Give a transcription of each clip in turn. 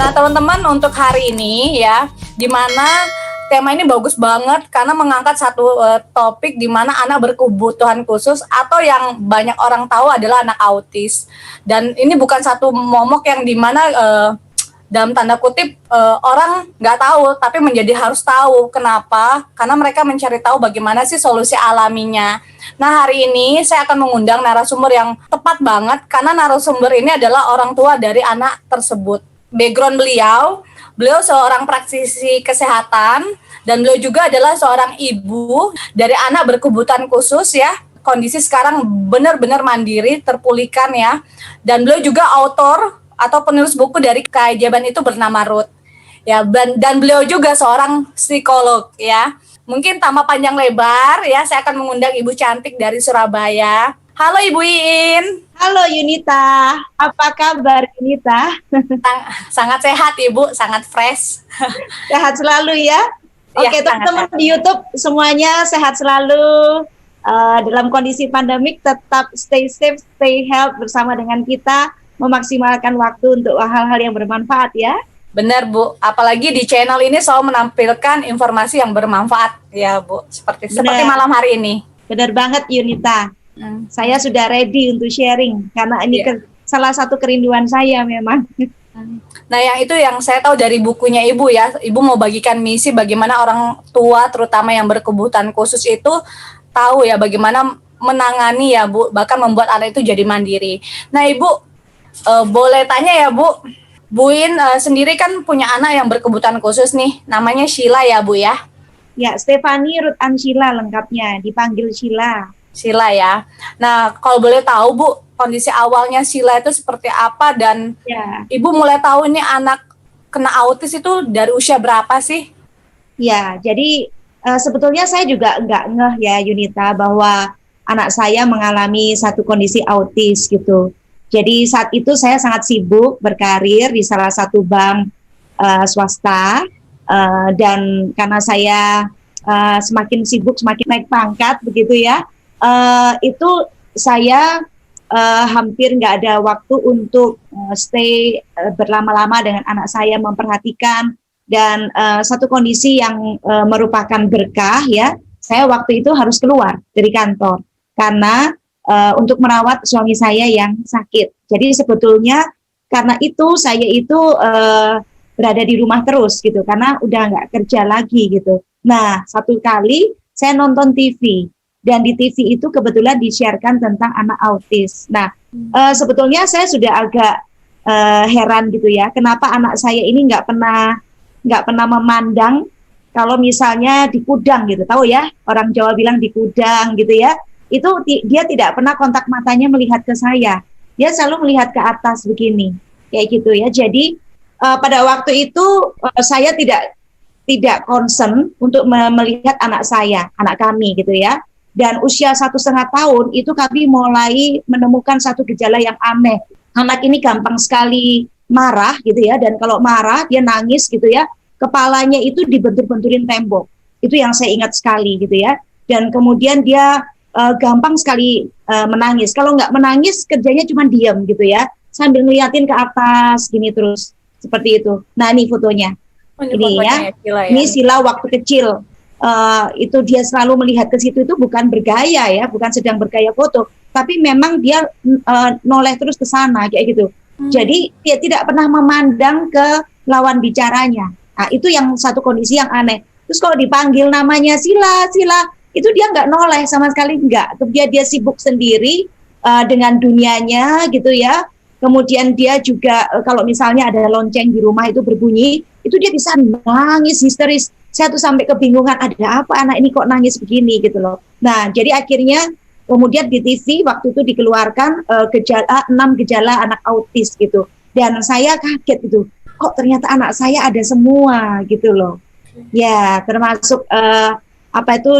Nah, teman-teman, untuk hari ini ya, di mana tema ini bagus banget karena mengangkat satu topik di mana anak berkebutuhan khusus atau yang banyak orang tahu adalah anak autis. Dan ini bukan satu momok yang di mana dalam tanda kutip orang nggak tahu, tapi menjadi harus tahu. Kenapa? Karena mereka mencari tahu bagaimana sih solusi alaminya. Nah, hari ini saya akan mengundang narasumber yang tepat banget karena narasumber ini adalah orang tua dari anak tersebut. Background beliau seorang praktisi kesehatan dan beliau juga adalah seorang ibu dari anak berkebutuhan khusus ya. Kondisi sekarang benar-benar mandiri, terpulihkan ya. Dan beliau juga autor atau penulis buku dari keajaiban itu bernama Ruth. Ya, dan beliau juga seorang psikolog ya. Mungkin tanpa panjang lebar ya, saya akan mengundang Ibu cantik dari Surabaya. Halo Ibu Iin. Halo Yunita, apa kabar Yunita? Sangat sehat Ibu, sangat fresh. Sehat selalu ya. Oke, teman-teman di YouTube semuanya sehat selalu. Dalam kondisi pandemik tetap stay safe, stay healthy bersama dengan kita, memaksimalkan waktu untuk hal-hal yang bermanfaat ya. Benar Bu, apalagi di channel ini selalu menampilkan informasi yang bermanfaat ya Bu, seperti malam hari ini. Benar banget Yunita. Saya sudah ready untuk sharing karena ini salah satu kerinduan saya memang. Nah, yang itu yang saya tahu dari bukunya Ibu ya. Ibu mau bagikan misi bagaimana orang tua terutama yang berkebutuhan khusus itu tahu ya bagaimana menangani ya Bu, bahkan membuat anak itu jadi mandiri. Nah, Ibu boleh tanya ya Bu. Bu Iin sendiri kan punya anak yang berkebutuhan khusus nih, namanya Sheila ya Bu ya. Ya, Stephanie Ruth Anshila lengkapnya, dipanggil Sheila. Sheila ya. Nah, kalau boleh tahu Bu, kondisi awalnya Sheila itu seperti apa dan Ibu mulai tahu ini anak kena autis itu dari usia berapa sih? Ya, jadi sebetulnya saya juga nggak ngeh ya Yunita bahwa anak saya mengalami satu kondisi autis gitu. Jadi saat itu saya sangat sibuk berkarir di salah satu bank swasta dan karena saya semakin sibuk semakin naik pangkat begitu ya. Itu saya hampir nggak ada waktu untuk stay berlama-lama dengan anak saya, memperhatikan dan satu kondisi yang merupakan berkah ya. Saya waktu itu harus keluar dari kantor karena untuk merawat suami saya yang sakit. Jadi sebetulnya karena itu saya itu berada di rumah terus gitu karena udah nggak kerja lagi gitu. Nah, satu kali saya nonton TV. Dan di TV itu kebetulan disiarkan tentang anak autis. Nah, sebetulnya saya sudah agak heran gitu ya, kenapa anak saya ini nggak pernah memandang kalau misalnya di kudang gitu, tahu ya, orang Jawa bilang di kudang gitu ya, itu dia tidak pernah kontak matanya melihat ke saya, dia selalu melihat ke atas begini, kayak gitu ya. Jadi pada waktu itu saya tidak concern untuk melihat anak saya, anak kami gitu ya. Dan usia 1,5 tahun itu kami mulai menemukan satu gejala yang aneh. Anak ini gampang sekali marah gitu ya, dan kalau marah dia nangis gitu ya, kepalanya itu dibentur-benturin tembok. Itu yang saya ingat sekali gitu ya. Dan kemudian dia gampang sekali menangis. Kalau nggak menangis kerjanya cuma diam gitu ya, sambil ngeliatin ke atas gini terus seperti itu. Nah ini fotonya. Ini ya. Ini Sheila waktu kecil. Itu dia selalu melihat ke situ, itu bukan bergaya ya, bukan sedang bergaya foto, tapi memang dia noleh terus ke sana kayak gitu. Jadi dia tidak pernah memandang ke lawan bicaranya. Nah, itu yang satu kondisi yang aneh. Terus kalau dipanggil namanya Sheila, itu dia nggak noleh sama sekali, nggak. Dia sibuk sendiri dengan dunianya gitu ya. Kemudian dia juga kalau misalnya ada lonceng di rumah itu berbunyi, itu dia bisa nangis histeris. Saya tuh sampai kebingungan, ada apa anak ini kok nangis begini gitu loh. Nah, jadi akhirnya kemudian di TV waktu itu dikeluarkan 6 gejala anak autis gitu. Dan saya kaget gitu, kok ternyata anak saya ada semua gitu loh. Ya, termasuk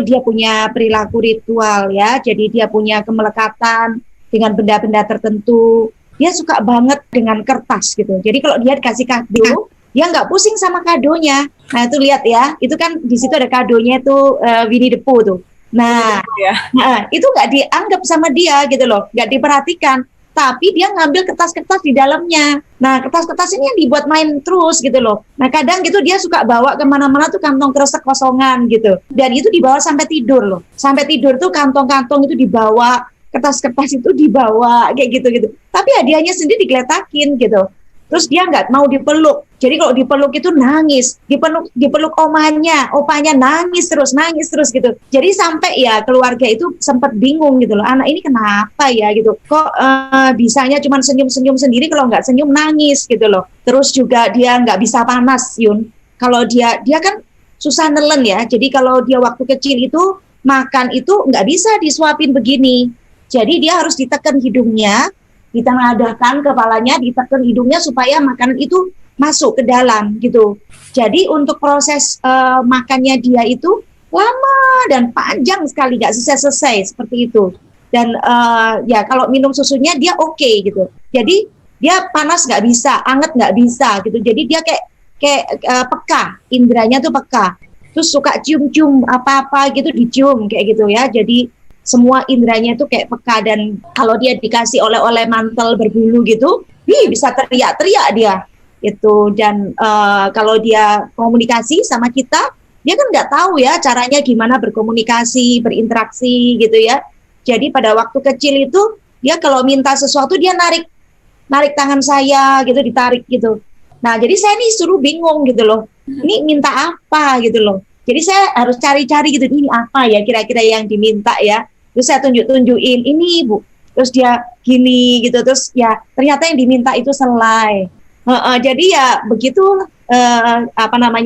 dia punya perilaku ritual ya. Jadi dia punya kemelekatan dengan benda-benda tertentu. Dia suka banget dengan kertas gitu. Jadi kalau dia dikasih kado, dia nggak pusing sama kadonya. Nah itu lihat ya, itu kan di situ ada kadonya itu Winnie the Pooh tuh. Nah, itu nggak dianggap sama dia gitu loh, nggak diperhatikan. tapi dia ngambil kertas-kertas di dalamnya. Nah, kertas-kertas ini yang dibuat main terus gitu loh. Nah, kadang gitu dia suka bawa kemana-mana tuh kantong kresek kosongan gitu. Dan itu dibawa sampai tidur loh. Sampai tidur tuh kantong-kantong itu dibawa, kertas-kertas itu dibawa, kayak gitu-gitu. Tapi hadiahnya sendiri digeletakin gitu. Terus dia nggak mau dipeluk. Jadi kalau dipeluk itu nangis, dipeluk opanya nangis terus gitu. Jadi sampai ya keluarga itu sempat bingung gitu loh. Anak ini kenapa ya gitu? Kok bisanya cuma senyum-senyum sendiri, kalau nggak senyum nangis gitu loh. Terus juga dia nggak bisa panas, Yun. Kalau dia kan susah nelen ya. Jadi kalau dia waktu kecil itu makan itu nggak bisa disuapin begini. Jadi dia harus ditekan hidungnya, ditengadahkan kepalanya, ditekan hidungnya supaya makanan itu masuk ke dalam gitu. Jadi untuk proses makannya dia itu lama dan panjang sekali, nggak selesai seperti itu. Dan ya kalau minum susunya dia oke gitu. Jadi dia panas nggak bisa, anget nggak bisa gitu. Jadi dia kayak peka, indranya tuh peka. Terus suka cium-cium apa-apa gitu, dicium kayak gitu ya. Jadi semua indranya itu kayak peka, dan kalau dia dikasih oleh-oleh mantel berbulu gitu, bisa teriak-teriak dia itu. Dan kalau dia komunikasi sama kita, dia kan nggak tahu ya caranya gimana berkomunikasi, berinteraksi gitu ya. Jadi pada waktu kecil itu dia kalau minta sesuatu dia narik tangan saya gitu, ditarik gitu. Nah jadi saya nih suruh bingung gitu loh, ini minta apa gitu loh. Jadi saya harus cari-cari gitu, ini apa ya kira-kira yang diminta ya. Terus saya tunjukin, ini Bu. Terus dia gini gitu, terus ya ternyata yang diminta itu selai. Jadi ya begitu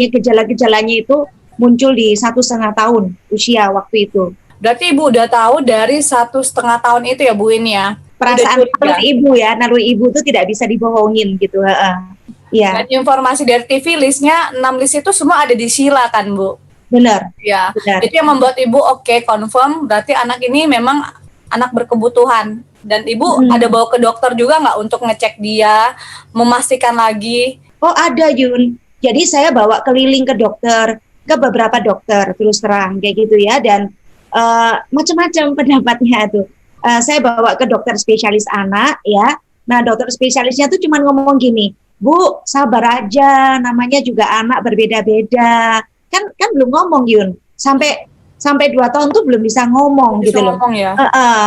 gejala-gejalanya itu muncul di 1,5 tahun usia waktu itu. Berarti Ibu udah tahu dari 1,5 tahun itu ya Bu ini ya? Perasaan naluri ibu itu tidak bisa dibohongin gitu. Ya. Dan informasi dari TV listnya 6 list itu semua ada di Sheila kan Bu? Benar. Ya. Benar. Itu yang membuat Ibu confirm berarti anak ini memang anak berkebutuhan. Dan Ibu ada bawa ke dokter juga nggak untuk ngecek dia, memastikan lagi? Oh ada Yun. Jadi saya bawa keliling ke dokter, ke beberapa dokter terus terang kayak gitu ya. Dan macam-macam pendapatnya tuh. Saya bawa ke dokter spesialis anak ya. Nah dokter spesialisnya tuh cuma ngomong gini, Bu sabar aja, namanya juga anak berbeda-beda. Kan belum ngomong Yun. Sampai 2 tahun tuh belum bisa ngomong bisa gitu ngomong, loh. Ya.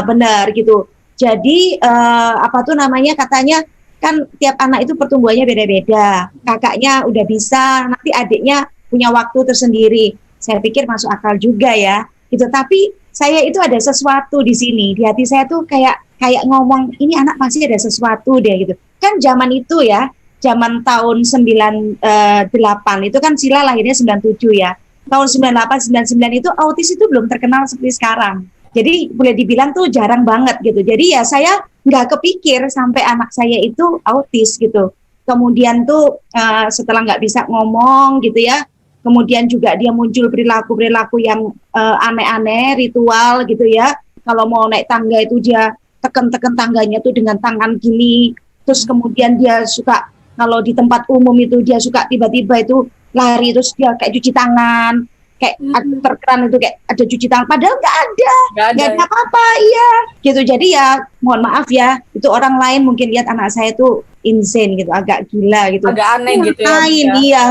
Benar gitu. Jadi katanya kan tiap anak itu pertumbuhannya beda-beda. Kakaknya udah bisa, nanti adiknya punya waktu tersendiri. Saya pikir masuk akal juga ya. Gitu. Tapi saya itu ada sesuatu di sini. Di hati saya tuh kayak ngomong, ini anak pasti ada sesuatu deh gitu. Kan zaman itu ya, zaman tahun 98 itu kan Sheila lahirnya 97 ya. Tahun 98, 99 itu autis itu belum terkenal seperti sekarang. Jadi boleh dibilang tuh jarang banget gitu. Jadi ya saya nggak kepikir sampai anak saya itu autis gitu. Kemudian tuh setelah nggak bisa ngomong gitu ya, kemudian juga dia muncul perilaku yang aneh-aneh, ritual gitu ya. Kalau mau naik tangga itu dia tekan-tekan tangganya tuh dengan tangan gini. Terus kemudian dia suka, kalau di tempat umum itu dia suka tiba-tiba itu lari, terus dia kayak cuci tangan, kayak terkeran itu kayak ada cuci tangan, padahal nggak ada apa-apa, iya gitu. Jadi ya mohon maaf ya, itu orang lain mungkin lihat anak saya itu insane gitu, agak gila gitu, agak aneh gitu ya. Iya,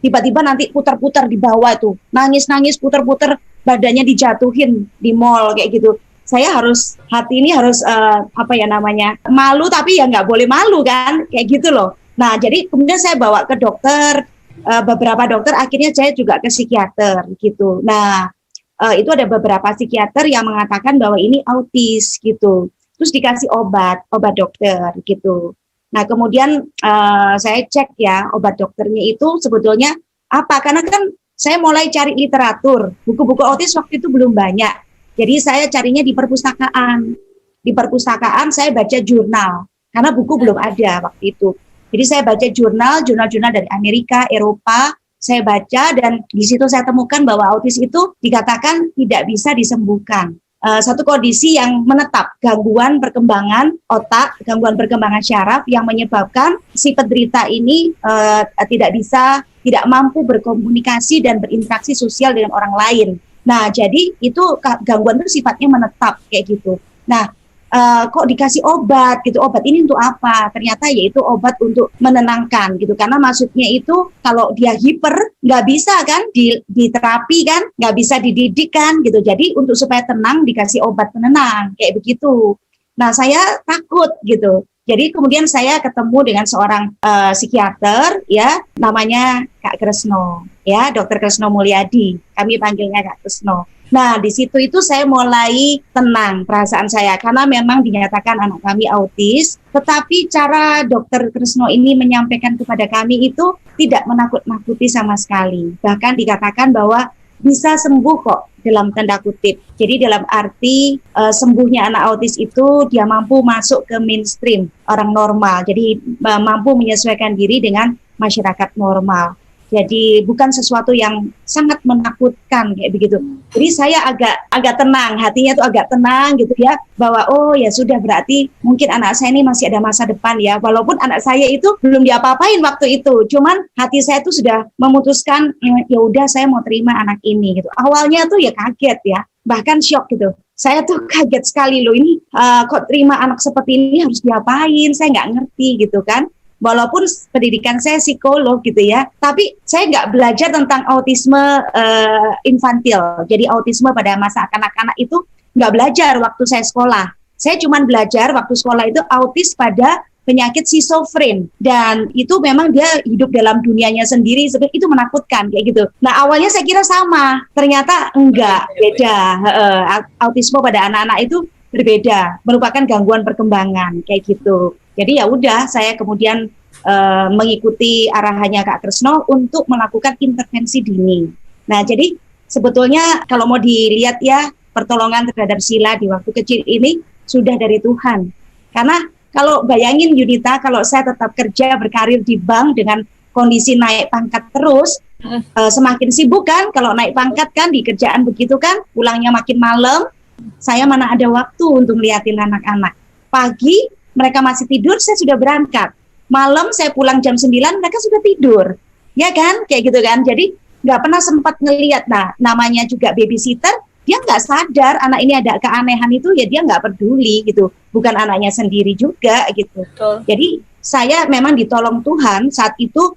tiba-tiba nanti putar-putar di bawah tuh, nangis-nangis putar-putar, badannya dijatuhin di mall kayak gitu. Saya hati ini harus malu, tapi ya nggak boleh malu kan, kayak gitu loh. Nah jadi kemudian saya bawa ke dokter, beberapa dokter, akhirnya saya juga ke psikiater gitu. Nah itu ada beberapa psikiater yang mengatakan bahwa ini autis gitu. Terus dikasih obat dokter gitu. Nah kemudian saya cek ya obat dokternya itu sebetulnya apa, karena kan saya mulai cari literatur. Buku-buku autis waktu itu belum banyak. Jadi saya carinya di perpustakaan. Di perpustakaan saya baca jurnal, karena buku belum ada waktu itu. Jadi saya baca jurnal-jurnal dari Amerika, Eropa, saya baca, dan di situ saya temukan bahwa autis itu dikatakan tidak bisa disembuhkan. Satu kondisi yang menetap, gangguan perkembangan otak, gangguan perkembangan syaraf yang menyebabkan si penderita ini tidak mampu berkomunikasi dan berinteraksi sosial dengan orang lain. Nah, jadi itu gangguan itu sifatnya menetap kayak gitu. Nah, kok dikasih obat gitu, obat ini untuk apa? Ternyata yaitu obat untuk menenangkan gitu, karena maksudnya itu kalau dia hiper nggak bisa kan diterapi kan, nggak bisa dididik kan gitu, jadi untuk supaya tenang dikasih obat penenang kayak begitu. Nah saya takut gitu, jadi kemudian saya ketemu dengan seorang psikiater ya, namanya Kak Kresno ya, Dokter Kresno Mulyadi, kami panggilnya Kak Kresno. Nah, di situ itu saya mulai tenang perasaan saya karena memang dinyatakan anak kami autis, tetapi cara Dokter Kresno ini menyampaikan kepada kami itu tidak menakut-nakuti sama sekali. Bahkan dikatakan bahwa bisa sembuh kok dalam tanda kutip. Jadi dalam arti sembuhnya anak autis itu dia mampu masuk ke mainstream orang normal. Jadi mampu menyesuaikan diri dengan masyarakat normal. Jadi bukan sesuatu yang sangat menakutkan kayak begitu. Jadi saya agak tenang, hatinya tuh agak tenang gitu ya, bahwa oh ya sudah, berarti mungkin anak saya ini masih ada masa depan ya. Walaupun anak saya itu belum diapa-apain waktu itu, cuman hati saya tuh sudah memutuskan ya udah saya mau terima anak ini gitu. Awalnya tuh ya kaget ya, bahkan shock gitu. Saya tuh kaget sekali loh, ini kok terima anak seperti ini harus diapain, saya nggak ngerti gitu kan. Walaupun pendidikan saya psikolog gitu ya, tapi saya nggak belajar tentang autisme infantil. Jadi autisme pada masa kanak-kanak itu nggak belajar waktu saya sekolah. Saya cuma belajar waktu sekolah itu autis pada penyakit schizofren, dan itu memang dia hidup dalam dunianya sendiri, itu menakutkan kayak gitu. Nah awalnya saya kira sama, ternyata enggak, beda. Autisme pada anak-anak itu berbeda, merupakan gangguan perkembangan kayak gitu. Jadi ya udah, saya kemudian mengikuti arahannya Kak Kresno untuk melakukan intervensi dini. Nah, jadi sebetulnya kalau mau dilihat ya, pertolongan terhadap Sheila di waktu kecil ini sudah dari Tuhan. Karena kalau bayangin Yunita, kalau saya tetap kerja berkarir di bank dengan kondisi naik pangkat terus, semakin sibuk kan, kalau naik pangkat kan di kerjaan begitu kan, pulangnya makin malam, saya mana ada waktu untuk ngeliatin anak-anak. Pagi mereka masih tidur, saya sudah berangkat. Malam saya pulang jam 9, mereka sudah tidur. Ya kan? Kayak gitu kan. Jadi nggak pernah sempat ngelihat. Nah, namanya juga babysitter, dia nggak sadar anak ini ada keanehan itu, ya dia nggak peduli gitu. Bukan anaknya sendiri juga gitu. Betul. Jadi saya memang ditolong Tuhan saat itu,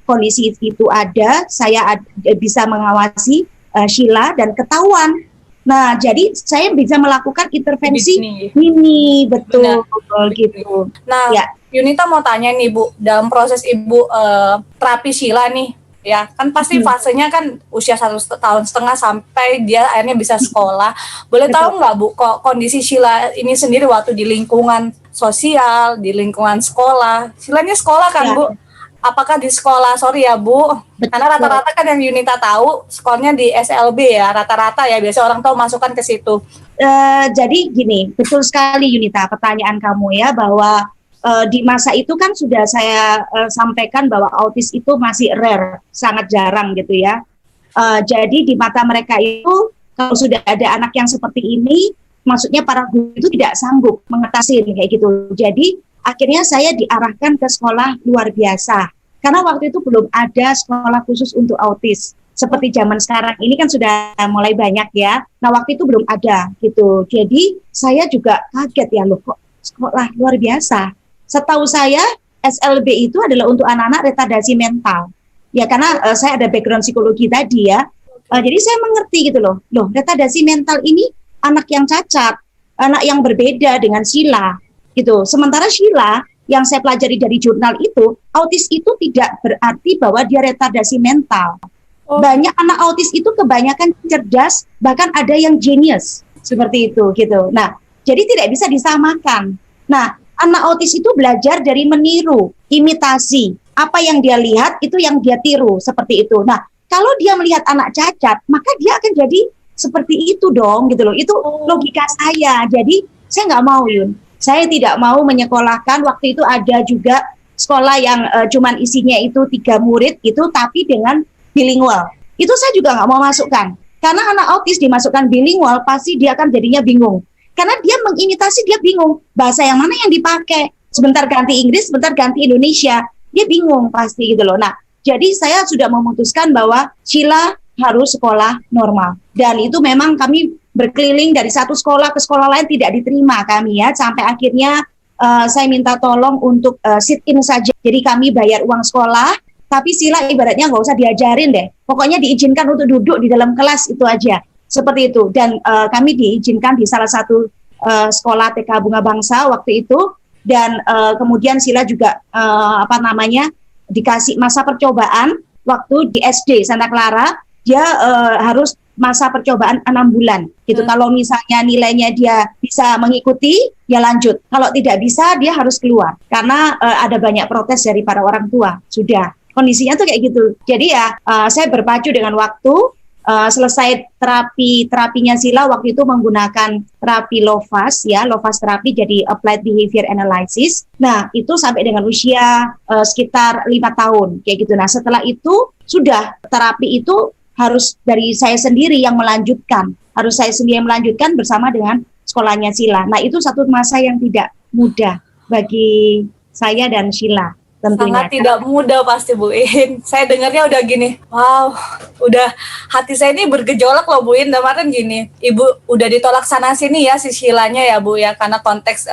kondisi itu ada, saya bisa mengawasi Sheila dan ketahuan. Nah, jadi saya bisa melakukan intervensi ini, betul gitu. Nah, ya. Yunita mau tanya nih Bu, dalam proses Ibu terapi Sheila nih, ya kan pasti fasenya kan usia 1,5 tahun sampai dia akhirnya bisa sekolah. Boleh tahu nggak Bu, kok kondisi Sheila ini sendiri waktu di lingkungan sosial, di lingkungan sekolah? Sheila ini sekolah kan ya. Bu? Apakah di sekolah, sorry ya Bu, betul. Karena rata-rata kan yang Yunita tahu sekolahnya di SLB ya, rata-rata ya, biasa orang tahu masukkan ke situ. Jadi gini, betul sekali Yunita pertanyaan kamu ya, bahwa di masa itu kan sudah saya sampaikan bahwa autis itu masih rare, sangat jarang gitu ya. Jadi di mata mereka itu, kalau sudah ada anak yang seperti ini, maksudnya para guru itu tidak sanggup mengatasi kayak gitu. Jadi akhirnya saya diarahkan ke sekolah luar biasa. Karena waktu itu belum ada sekolah khusus untuk autis. Seperti zaman sekarang ini kan sudah mulai banyak ya. Nah waktu itu belum ada gitu. Jadi saya juga kaget ya, loh kok sekolah luar biasa. Setahu saya SLB itu adalah untuk anak-anak retardasi mental. Ya karena saya ada background psikologi tadi ya. Jadi saya mengerti gitu loh. Loh retardasi mental ini anak yang cacat, anak yang berbeda dengan Sheila gitu. Sementara Sheila yang saya pelajari dari jurnal itu, autis itu tidak berarti bahwa dia retardasi mental. Banyak anak autis itu kebanyakan cerdas, bahkan ada yang genius seperti itu gitu. Nah, jadi tidak bisa disamakan. Nah, anak autis itu belajar dari meniru, imitasi. Apa yang dia lihat itu yang dia tiru seperti itu. Nah, kalau dia melihat anak cacat, maka dia akan jadi seperti itu dong gitu loh. Itu logika saya. Jadi saya nggak mau Yun. Saya tidak mau menyekolahkan. Waktu itu ada juga sekolah yang cuman isinya itu 3 murid itu, tapi dengan bilingual. Itu saya juga nggak mau masukkan. Karena anak autis dimasukkan bilingual, pasti dia akan jadinya bingung. Karena dia mengimitasi, dia bingung. Bahasa yang mana yang dipakai. Sebentar ganti Inggris, sebentar ganti Indonesia. Dia bingung pasti gitu loh. Nah, jadi saya sudah memutuskan bahwa Sheila harus sekolah normal. Dan itu memang kami berkeliling dari satu sekolah ke sekolah lain, tidak diterima kami ya, sampai akhirnya saya minta tolong untuk sit in saja. Jadi kami bayar uang sekolah, tapi sila ibaratnya nggak usah diajarin deh. Pokoknya diizinkan untuk duduk di dalam kelas itu aja. Seperti itu. Dan kami diizinkan di salah satu sekolah TK Bunga Bangsa waktu itu. Dan kemudian sila juga dikasih masa percobaan waktu di SD Santa Clara. Dia harus masa percobaan 6 bulan gitu. Kalau misalnya nilainya dia bisa mengikuti, ya lanjut. Kalau tidak bisa, dia harus keluar karena ada banyak protes dari para orang tua. Sudah kondisinya tuh kayak gitu. Jadi ya saya berpacu dengan waktu. Selesai terapinya sila waktu itu menggunakan terapi LOFAS ya, LOFAS terapi, jadi Applied Behavior Analysis. Nah itu sampai dengan usia sekitar 5 tahun kayak gitu. Nah setelah itu sudah terapi itu harus dari saya sendiri yang melanjutkan, bersama dengan sekolahnya sila. Nah itu satu masa yang tidak mudah bagi saya dan Sheila. Tentunya. Sangat tidak mudah pasti Bu In. Saya dengarnya udah gini, wow, udah hati saya ini bergejolak loh Bu In. Kemarin gini, Ibu udah ditolak sana sini ya si Shilanya ya Bu ya, karena konteks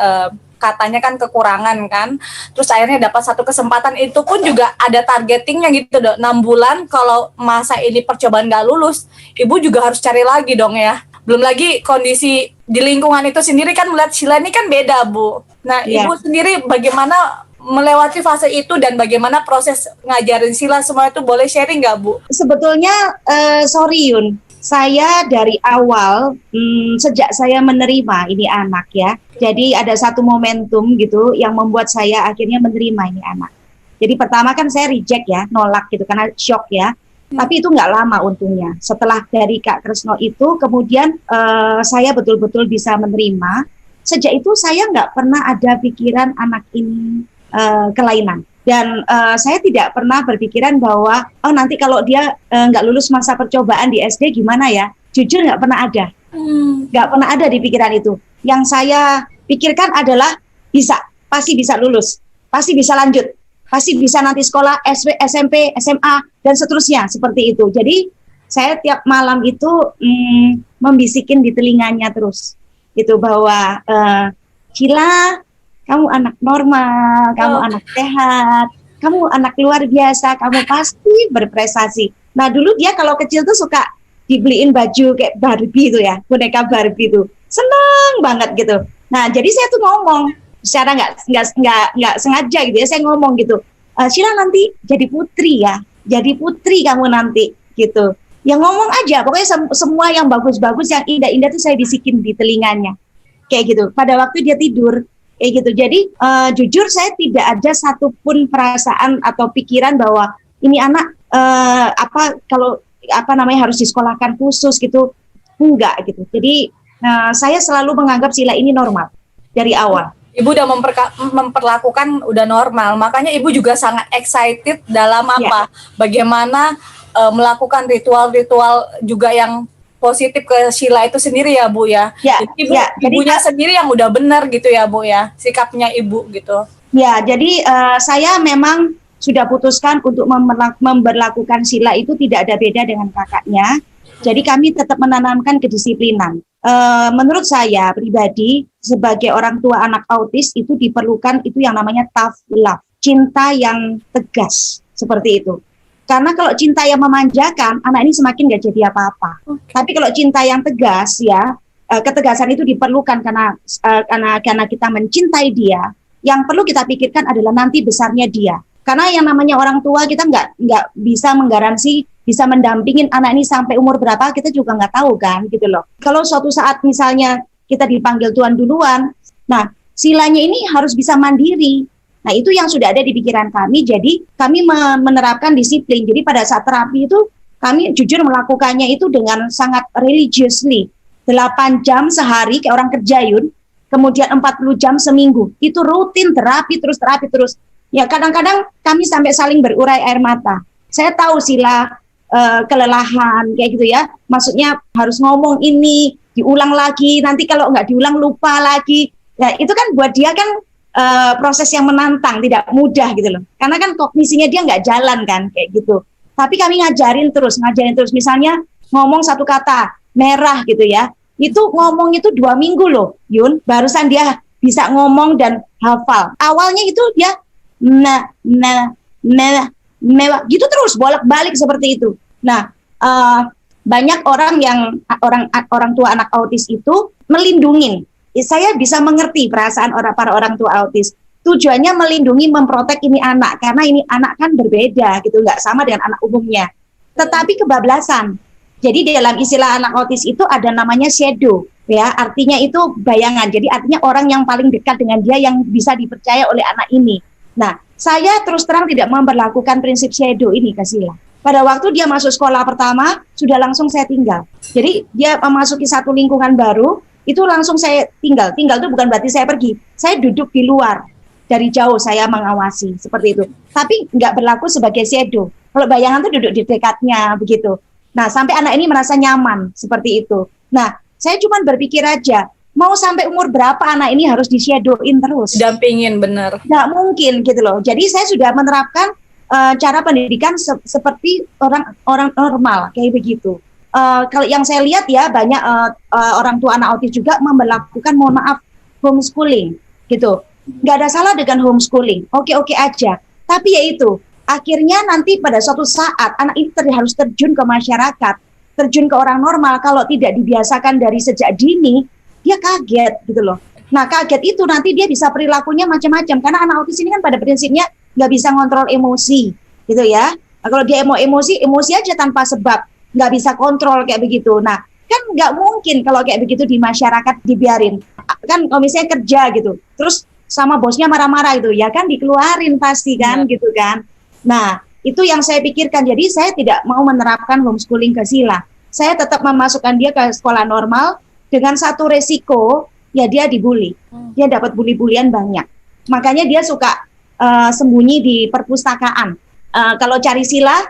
katanya kan kekurangan kan. Terus akhirnya dapat satu kesempatan, itu pun juga ada targetingnya gitu dong, 6 bulan. Kalau masa ini percobaan gak lulus, Ibu juga harus cari lagi dong ya. Belum lagi kondisi di lingkungan itu sendiri kan melihat Sheila ini kan beda Bu. Nah Ibu sendiri bagaimana melewati fase itu dan bagaimana proses ngajarin sila semua itu, boleh sharing nggak Bu? Sebetulnya sorry Yun, saya dari awal sejak saya menerima ini anak ya, jadi ada satu momentum gitu yang membuat saya akhirnya menerima ini anak. Jadi pertama kan saya reject ya, nolak gitu karena shock ya. Tapi itu nggak lama untungnya. Setelah dari Kak Kresno itu, kemudian saya betul-betul bisa menerima. Sejak itu saya nggak pernah ada pikiran anak ini kelainan. Dan saya tidak pernah berpikiran bahwa nanti kalau dia nggak lulus masa percobaan di SD gimana ya. Jujur nggak pernah ada. Nggak pernah ada di pikiran itu. Yang saya pikirkan adalah pasti bisa lulus, pasti bisa lanjut, pasti bisa nanti sekolah SMP, SMA, dan seterusnya seperti itu. Jadi saya tiap malam itu membisikin di telinganya terus. Gitu bahwa Sheila, kamu anak normal, kamu anak sehat, kamu anak luar biasa, kamu pasti berprestasi. Nah dulu dia kalau kecil tuh suka dibeliin baju kayak Barbie itu ya, boneka Barbie itu, seneng banget gitu. Nah jadi saya tuh ngomong secara nggak sengaja gitu ya, saya ngomong gitu, Sheila nanti jadi putri ya, jadi putri kamu nanti gitu. Yang ngomong aja, pokoknya semua yang bagus-bagus, yang indah-indah tuh saya bisikin di telinganya, kayak gitu. Pada waktu dia tidur. Kayak gitu. Jadi jujur saya tidak ada satupun perasaan atau pikiran bahwa ini anak harus disekolahkan khusus gitu, enggak gitu. Jadi saya selalu menganggap sila ini normal dari awal. Ibu udah memperlakukan udah normal, makanya Ibu juga sangat excited dalam bagaimana melakukan ritual-ritual juga yang positif ke Sheila itu sendiri ya Bu ya. Jadi ibunya sendiri yang udah benar gitu ya Bu ya, sikapnya Ibu gitu. Ya, jadi saya memang sudah putuskan untuk memberlakukan Sheila itu tidak ada beda dengan kakaknya. Jadi kami tetap menanamkan kedisiplinan. Menurut saya pribadi sebagai orang tua anak autis itu diperlukan itu yang namanya tough love, cinta yang tegas seperti itu. Karena kalau cinta yang memanjakan, anak ini semakin gak jadi apa-apa. Tapi kalau cinta yang tegas ya, ketegasan itu diperlukan karena kita mencintai dia. Yang perlu kita pikirkan adalah nanti besarnya dia. Karena yang namanya orang tua kita nggak bisa menggaransi bisa mendampingin anak ini sampai umur berapa, kita juga nggak tahu kan gitu loh. Kalau suatu saat misalnya kita dipanggil Tuhan duluan, nah silanya ini harus bisa mandiri. Nah itu yang sudah ada di pikiran kami, jadi kami menerapkan disiplin. Jadi pada saat terapi itu kami jujur melakukannya itu dengan sangat religiously. 8 jam sehari kayak orang kerja Yun, kemudian 40 jam seminggu. Itu rutin terapi terus. Ya kadang-kadang kami sampai saling berurai air mata. Saya tahu Sheila kelelahan kayak gitu ya. Maksudnya harus ngomong ini, diulang lagi, nanti kalau nggak diulang lupa lagi. Ya itu kan buat dia kan proses yang menantang, tidak mudah gitu loh. Karena kan kognisinya dia nggak jalan kan, kayak gitu. Tapi kami ngajarin terus. Misalnya ngomong satu kata, merah gitu ya. Itu ngomong itu 2 minggu loh, Yun. Barusan dia bisa ngomong dan hafal. Awalnya itu dia mewah gitu terus bolak-balik seperti itu. Nah, banyak orang yang orang tua anak autis itu melindungi. Saya bisa mengerti perasaan para orang tua autis. Tujuannya melindungi, memprotek ini anak karena ini anak kan berbeda gitu, nggak sama dengan anak umumnya. Tetapi kebablasan. Jadi dalam istilah anak autis itu ada namanya shadow, ya, artinya itu bayangan. Jadi artinya orang yang paling dekat dengan dia yang bisa dipercaya oleh anak ini. Nah, saya terus terang tidak memperlakukan prinsip shadow ini ke Sila. Pada waktu dia masuk sekolah pertama, sudah langsung saya tinggal. Jadi dia memasuki satu lingkungan baru, itu langsung saya tinggal. Tinggal itu bukan berarti saya pergi. Saya duduk di luar, dari jauh saya mengawasi, seperti itu. Tapi nggak berlaku sebagai shadow. Kalau bayangan itu duduk di dekatnya, begitu. Nah, sampai anak ini merasa nyaman, seperti itu. Nah, saya cuma berpikir aja, mau sampai umur berapa anak ini harus di-shadowin terus? Dampingin, bener. Nggak mungkin gitu loh. Jadi saya sudah menerapkan cara pendidikan seperti orang normal, kayak begitu. Kalau yang saya lihat ya, banyak orang tua anak autis juga memperlakukan, mohon maaf, homeschooling, gitu. Nggak ada salah dengan homeschooling, oke-oke aja. Tapi ya itu, akhirnya nanti pada suatu saat anak ini harus terjun ke masyarakat, terjun ke orang normal. Kalau tidak dibiasakan dari sejak dini, dia kaget gitu loh. Nah, kaget itu nanti dia bisa perilakunya macam-macam, karena anak autis ini kan pada prinsipnya nggak bisa ngontrol emosi gitu ya. Nah, kalau dia emosi aja tanpa sebab, nggak bisa kontrol kayak begitu. Nah, kan nggak mungkin kalau kayak begitu di masyarakat dibiarin. Kan kalau misalnya kerja gitu, terus sama bosnya marah-marah itu, ya kan dikeluarin pasti kan, gitu kan. Nah, itu yang saya pikirkan. Jadi saya tidak mau menerapkan homeschooling ke Sila. Saya tetap memasukkan dia ke sekolah normal dengan satu resiko, ya dia dibully. Dia dapat bully-bulian banyak. Makanya dia suka sembunyi di perpustakaan. Kalau cari Sila,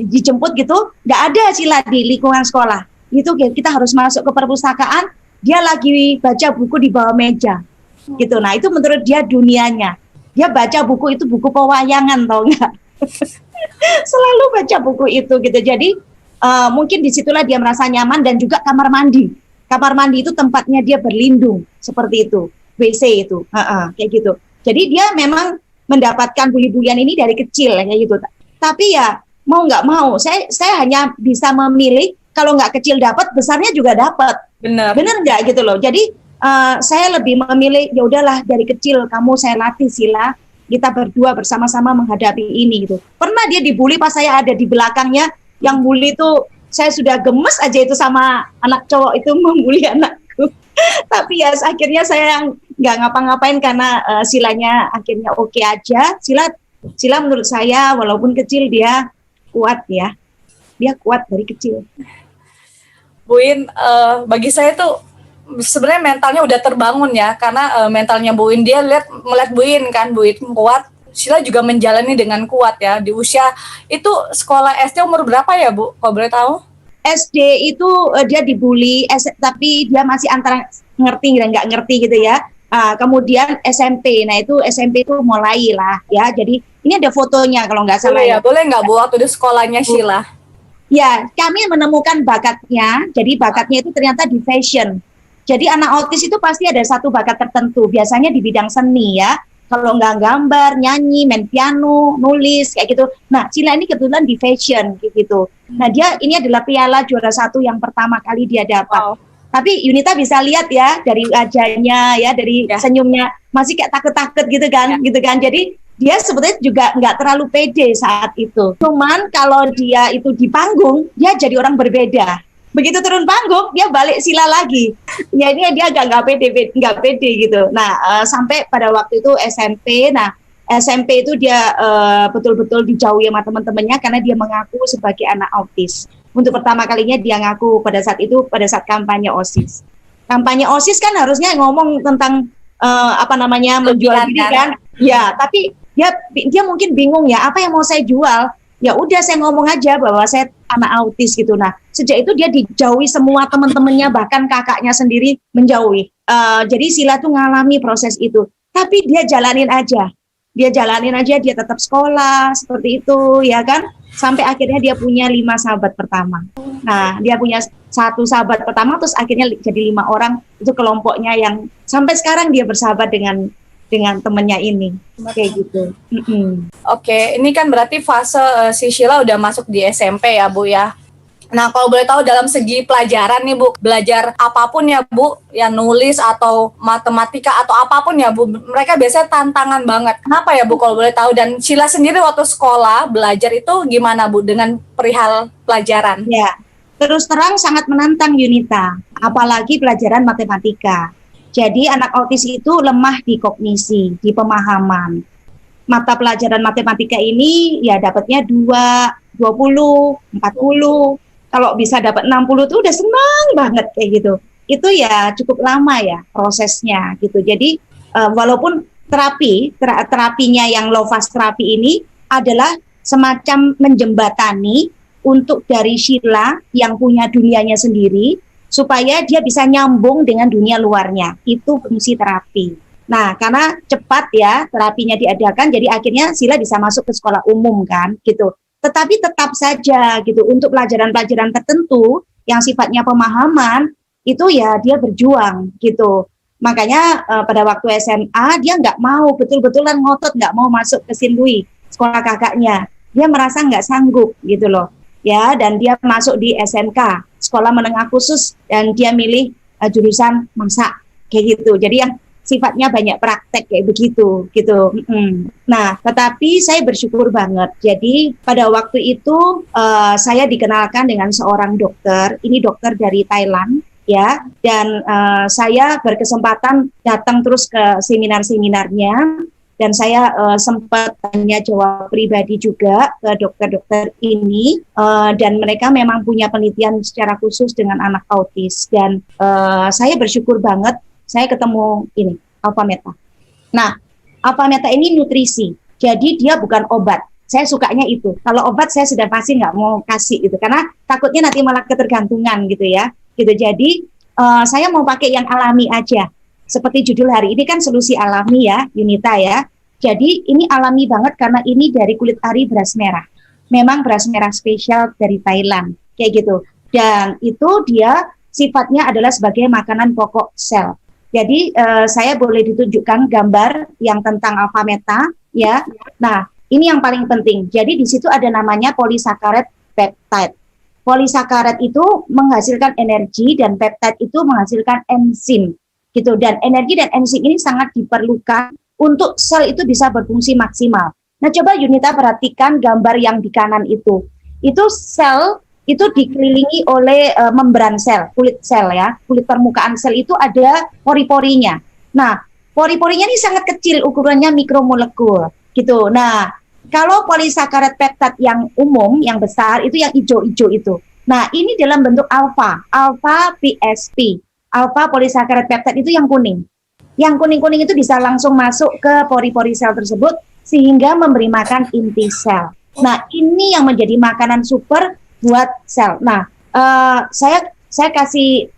dijemput gitu, nggak ada Sila di lingkungan sekolah. Itu kita harus masuk ke perpustakaan, dia lagi baca buku di bawah meja. Gitu. Nah, itu menurut dia dunianya. Dia baca buku itu buku pewayangan, tau nggak? Selalu baca buku itu gitu. Jadi mungkin disitulah dia merasa nyaman. Dan juga kamar mandi. Kamar mandi itu tempatnya dia berlindung, seperti itu. WC itu, kayak gitu. Jadi dia memang mendapatkan bully-bulian ini dari kecil kayak gitu. Tapi ya mau nggak mau, saya hanya bisa memilih. Kalau nggak kecil dapat, besarnya juga dapat. Benar nggak gitu loh. Jadi saya lebih memilih, ya udahlah dari kecil kamu saya latih Sila, kita berdua bersama-sama menghadapi ini gitu. Pernah dia dibully pas saya ada di belakangnya, yang bully itu saya sudah gemes aja itu sama anak cowok itu membuli anakku. Tapi ya akhirnya saya nggak ngapa-ngapain karena Silanya akhirnya oke aja. Sila menurut saya walaupun kecil dia kuat ya, dia kuat dari kecil. Buin, bagi saya tuh sebenarnya mentalnya udah terbangun ya, karena mentalnya Buin, dia melihat Buin kan, Buin kuat, Sila juga menjalani dengan kuat ya. Di usia itu sekolah SD umur berapa ya Bu, kalau boleh tahu? SD itu dia dibully, tapi dia masih antara ngerti dan nggak ngerti gitu ya. Kemudian SMP, nah itu SMP itu mulai lah ya. Jadi ini ada fotonya kalau nggak salah ya. Boleh nggak Bu, waktu di sekolahnya Sila? Ya, kami menemukan bakatnya. Jadi bakatnya itu ternyata di fashion. Jadi anak autis itu pasti ada satu bakat tertentu, biasanya di bidang seni ya. Kalau nggak gambar, nyanyi, main piano, nulis, kayak gitu. Nah, Sila ini kebetulan di fashion, gitu. Nah, dia ini adalah piala juara 1 yang pertama kali dia dapat. Wow. Tapi Yunita bisa lihat ya, dari wajahnya, ya, dari senyumnya, masih kayak takut-takut gitu kan, gitu kan. Jadi, dia sebetulnya juga nggak terlalu pede saat itu. Cuman kalau dia itu di panggung, dia jadi orang berbeda. Begitu turun panggung, dia balik Sila lagi. Ya ini dia agak nggak pede gitu. Nah, sampai pada waktu itu SMP. Nah, SMP itu dia betul-betul dijauhi sama teman-temannya karena dia mengaku sebagai anak autis. Untuk pertama kalinya dia ngaku pada saat itu, pada saat kampanye OSIS. Kampanye OSIS kan harusnya ngomong tentang menjual diri kan. Ya, tapi dia mungkin bingung ya, apa yang mau saya jual? Ya udah saya ngomong aja bahwa saya anak autis gitu. Nah, sejak itu dia dijauhi semua teman-temannya, bahkan kakaknya sendiri menjauhi. Jadi Sila tuh ngalami proses itu. Tapi dia jalanin aja. Dia tetap sekolah seperti itu, ya kan? Sampai akhirnya dia punya 5 sahabat pertama. Nah, dia punya satu sahabat pertama, terus akhirnya jadi 5 orang, itu kelompoknya yang sampai sekarang dia bersahabat dengan temennya ini, kayak gitu. Oke, ini kan berarti fase si Sheila udah masuk di SMP ya Bu ya. Nah, kalau boleh tahu dalam segi pelajaran nih Bu, belajar apapun ya Bu, ya nulis atau matematika atau apapun ya Bu, mereka biasanya tantangan banget. Kenapa ya Bu kalau boleh tahu? Dan Sheila sendiri waktu sekolah belajar itu gimana Bu dengan perihal pelajaran? Ya, terus terang sangat menantang Yunita, apalagi pelajaran matematika. Jadi anak autis itu lemah di kognisi, di pemahaman. Mata pelajaran matematika ini ya dapatnya 2, 20, 40. Kalau bisa dapat 60 tuh udah senang banget kayak gitu. Itu ya cukup lama ya prosesnya gitu. Jadi walaupun terapinya yang low fast terapi ini adalah semacam menjembatani untuk dari Sheila yang punya dunianya sendiri supaya dia bisa nyambung dengan dunia luarnya. Itu fungsi terapi. Nah, karena cepat ya terapinya diadakan, jadi akhirnya Sheila bisa masuk ke sekolah umum kan gitu. Tetapi tetap saja gitu untuk pelajaran-pelajaran tertentu yang sifatnya pemahaman itu ya dia berjuang gitu. Makanya pada waktu SMA dia nggak mau betul-betulan ngotot nggak mau masuk ke Sinlui sekolah kakaknya. Dia merasa nggak sanggup gitu loh ya, dan dia masuk di SMK sekolah menengah khusus dan dia milih jurusan masak kayak gitu. Jadi yang sifatnya banyak praktek kayak begitu gitu. Nah, tetapi saya bersyukur banget. Jadi pada waktu itu saya dikenalkan dengan seorang dokter. Ini dokter dari Thailand ya. Dan saya berkesempatan datang terus ke seminar-seminarnya. Dan saya sempat tanya jawab pribadi juga ke dokter-dokter ini. Dan mereka memang punya penelitian secara khusus dengan anak autis. Dan saya bersyukur banget saya ketemu ini, Alpha Meta. Nah, Alpha Meta ini nutrisi, jadi dia bukan obat. Saya sukanya itu. Kalau obat saya sudah pasti nggak mau kasih itu, karena takutnya nanti malah ketergantungan gitu ya. Gitu. Jadi saya mau pakai yang alami aja. Seperti judul hari ini kan solusi alami ya, Yunita ya. Jadi ini alami banget karena ini dari kulit ari beras merah. Memang beras merah spesial dari Thailand, kayak gitu. Dan itu dia sifatnya adalah sebagai makanan pokok sel. Jadi saya boleh ditunjukkan gambar yang tentang alpha meta ya. Nah, ini yang paling penting. Jadi di situ ada namanya polisakarat peptide. Polisakarat itu menghasilkan energi dan peptide itu menghasilkan enzim gitu. Dan energi dan enzim ini sangat diperlukan untuk sel itu bisa berfungsi maksimal. Nah, coba Yunita perhatikan gambar yang di kanan itu. Itu sel itu dikelilingi oleh membran sel, kulit sel ya, kulit permukaan sel itu ada pori-porinya. Nah, pori-porinya ini sangat kecil, ukurannya mikromolekul gitu. Nah, kalau polisakarat peptide yang umum, yang besar itu yang hijau-hijau itu. Nah, ini dalam bentuk alfa PSP, alfa polisakarat peptide itu yang kuning. Yang kuning-kuning itu bisa langsung masuk ke pori-pori sel tersebut sehingga memberi makan inti sel. Nah, ini yang menjadi makanan super buat sel. Nah, saya kasih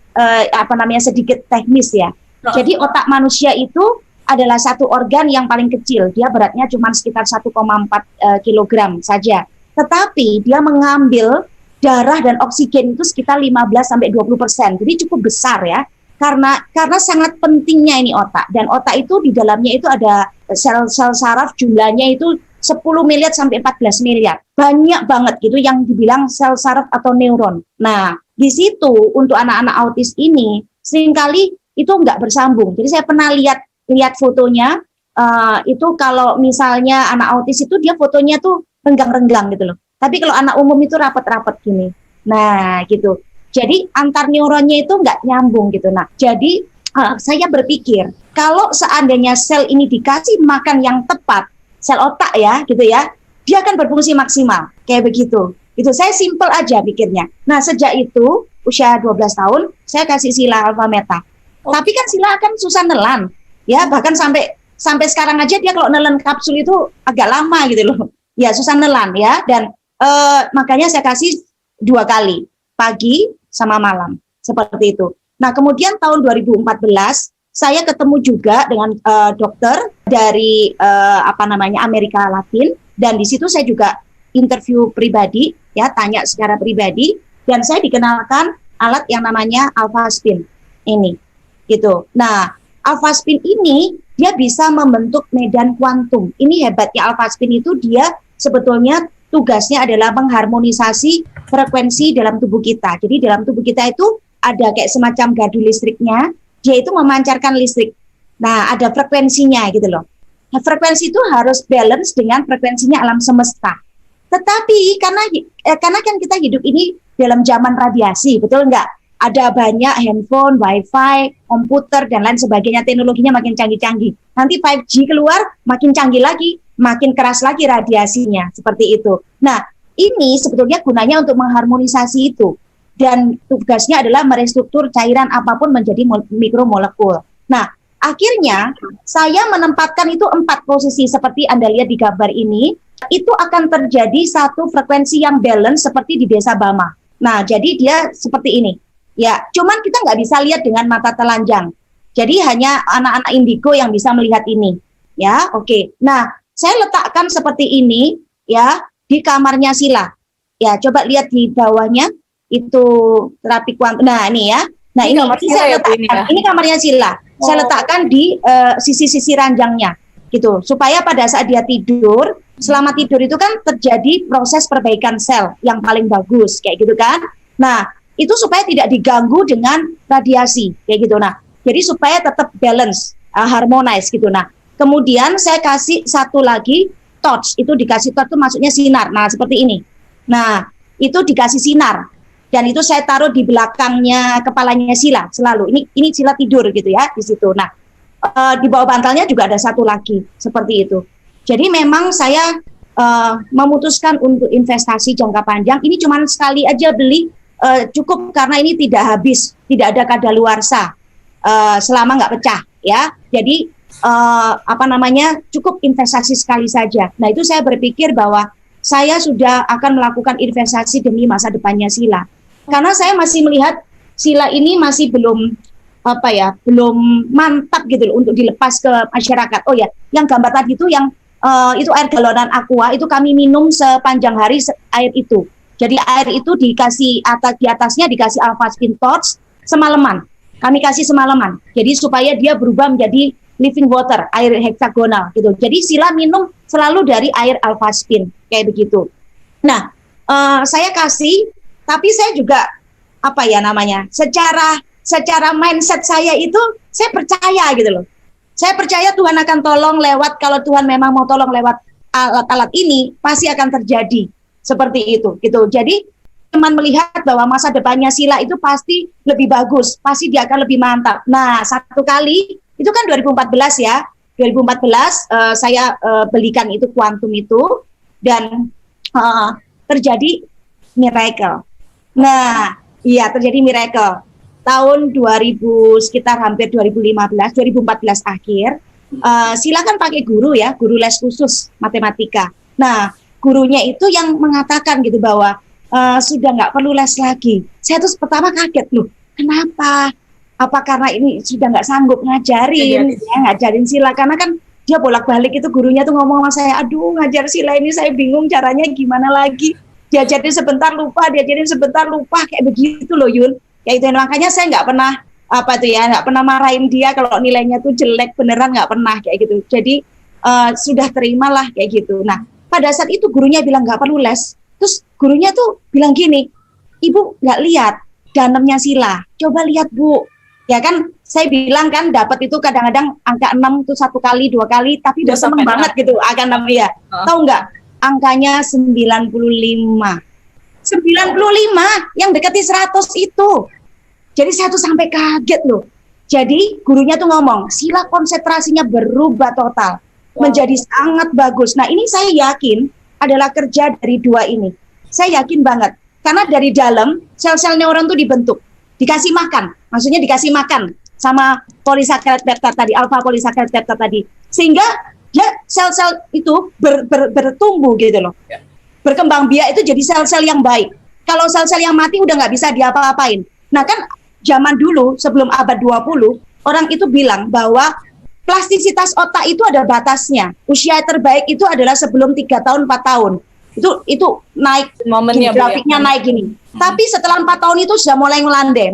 sedikit teknis ya. Jadi otak manusia itu adalah satu organ yang paling kecil. Dia beratnya cuma sekitar 1,4 kilogram saja. Tetapi dia mengambil darah dan oksigen itu sekitar 15-20%. Jadi cukup besar ya. Karena sangat pentingnya ini otak. Dan otak itu di dalamnya itu ada sel-sel saraf, jumlahnya itu 10 miliar sampai 14 miliar. Banyak banget gitu yang dibilang sel saraf atau neuron. Nah, di situ untuk anak-anak autis ini seringkali itu nggak bersambung. Jadi saya pernah lihat fotonya, itu kalau misalnya anak autis itu dia fotonya tuh renggang-renggang gitu loh. Tapi kalau anak umum itu rapat-rapat gini. Nah, gitu. Jadi antar neuronnya itu nggak nyambung gitu. Nah, jadi saya berpikir kalau seandainya sel ini dikasih makan yang tepat, sel otak ya, gitu ya, dia akan berfungsi maksimal, kayak begitu. Itu saya simple aja pikirnya. Nah, sejak itu, usia 12 tahun, saya kasih Sheila alpha meta. Tapi kan Sheila kan susah nelan, ya, bahkan sampai sekarang aja dia kalau nelan kapsul itu agak lama gitu loh. Ya, susah nelan ya, dan makanya saya kasih 2 kali, pagi sama malam, seperti itu. Nah, kemudian tahun 2014, saya ketemu juga dengan dokter dari Amerika Latin, dan di situ saya juga interview pribadi, ya, tanya secara pribadi, dan saya dikenalkan alat yang namanya alpha spin ini, gitu. Nah, alpha spin ini dia bisa membentuk medan kuantum. Ini hebatnya alpha spin itu, dia sebetulnya tugasnya adalah mengharmonisasi frekuensi dalam tubuh kita. Jadi dalam tubuh kita itu ada kayak semacam gardu listriknya, dia itu memancarkan listrik. Nah, ada frekuensinya gitu loh. Nah, frekuensi itu harus balance dengan frekuensinya alam semesta. Tetapi karena kan kita hidup ini dalam zaman radiasi, betul nggak? Ada banyak handphone, wifi, komputer, dan lain sebagainya. Teknologinya makin canggih-canggih. Nanti 5G keluar, makin canggih lagi, makin keras lagi radiasinya. Seperti itu. Nah, ini sebetulnya gunanya untuk mengharmonisasi itu. Dan tugasnya adalah merestruktur cairan apapun menjadi mikromolekul. Nah, akhirnya saya menempatkan itu 4 posisi seperti Anda lihat di gambar ini. Itu akan terjadi satu frekuensi yang balance seperti di desa Bama. Nah, jadi dia seperti ini. Ya, cuman kita nggak bisa lihat dengan mata telanjang. Jadi hanya anak-anak indigo yang bisa melihat ini. Ya, oke. Nah, saya letakkan seperti ini ya di kamarnya Sila. Ya, coba lihat di bawahnya itu terapi kuantum. Nah, ini ya. Nah, ini saya letakkan. Ini kamarnya Sila. Saya letakkan di sisi-sisi ranjangnya. Gitu, supaya pada saat dia tidur, selama tidur itu kan terjadi proses perbaikan sel yang paling bagus, kayak gitu kan. Nah, itu supaya tidak diganggu dengan radiasi, kayak gitu. Nah, jadi supaya tetap balance, harmonize gitu. Nah, kemudian saya kasih satu lagi torch, itu dikasih torch itu maksudnya sinar. Nah, seperti ini. Nah, itu dikasih sinar. Dan itu saya taruh di belakangnya kepalanya Sila selalu. Ini Sila tidur gitu ya di situ. Nah, di bawah bantalnya juga ada satu lagi seperti itu. Jadi memang saya memutuskan untuk investasi jangka panjang. Ini cuma sekali aja beli cukup karena ini tidak habis, tidak ada kadaluarsa selama nggak pecah ya. Jadi cukup investasi sekali saja. Nah, itu saya berpikir bahwa saya sudah akan melakukan investasi demi masa depannya Sila. Karena saya masih melihat Sila ini masih belum mantap gitu loh untuk dilepas ke masyarakat. Oh ya, yang gambar tadi itu yang itu air galonan aqua, itu kami minum sepanjang hari air itu. Jadi air itu dikasih di atasnya dikasih alpha spin torch semalaman. Kami kasih semalaman. Jadi supaya dia berubah menjadi living water, air heksagonal gitu. Jadi Sila minum selalu dari air alpha spin kayak begitu. Nah, saya kasih, tapi saya juga secara mindset saya itu saya percaya gitu loh. Saya percaya Tuhan akan tolong lewat, kalau Tuhan memang mau tolong lewat alat-alat ini, pasti akan terjadi seperti itu gitu. Jadi teman melihat bahwa masa depannya Sila itu pasti lebih bagus, pasti dia akan lebih mantap. Nah, satu kali itu kan 2014 ya. 2014 saya belikan itu kuantum itu dan terjadi miracle. Nah, iya terjadi miracle. Tahun 2000 sekitar hampir 2014 akhir, Sila kan pakai guru ya, guru les khusus matematika. Nah, gurunya itu yang mengatakan gitu bahwa sudah nggak perlu les lagi. Saya terus pertama kaget loh, kenapa? Apa karena ini sudah nggak sanggup ngajarin Sila, karena kan dia bolak-balik itu gurunya tuh ngomong sama saya, aduh ngajar Sila ini saya bingung caranya gimana lagi. Diajarin sebentar lupa, kayak begitu loh Yun. Ya itu makanya saya nggak pernah nggak pernah marahin dia kalau nilainya tuh jelek beneran, nggak pernah kayak gitu. Jadi sudah terimalah kayak gitu. Nah, pada saat itu gurunya bilang nggak perlu les. Terus gurunya tuh bilang gini, Ibu nggak lihat dalamnya Sila, coba lihat Bu. Ya kan saya bilang kan dapat itu kadang-kadang angka 6 itu 1 kali 2 kali, tapi udah seneng banget gitu angka 6 ya. Tahu nggak? Angkanya 95 yang dekati 100 itu. Jadi saya tuh sampai kaget loh. Jadi gurunya tuh ngomong, Sila konsentrasinya berubah total, menjadi sangat bagus. Nah, ini saya yakin adalah kerja dari 2 ini. Saya yakin banget. Karena dari dalam sel-sel neuron tuh dibentuk, dikasih makan. Maksudnya dikasih makan sama polisakkarid peptide tadi, alpha polisakkarid peptide tadi. Sehingga ya sel-sel itu bertumbuh gitu loh. Berkembang biak itu jadi sel-sel yang baik. Kalau sel-sel yang mati udah nggak bisa diapa-apain. Nah kan zaman dulu sebelum abad 20, orang itu bilang bahwa plastisitas otak itu ada batasnya. Usia terbaik itu adalah sebelum 3 tahun, 4 tahun. Itu naik, momennya grafiknya naik gini. Tapi setelah 4 tahun itu sudah mulai ngelandai.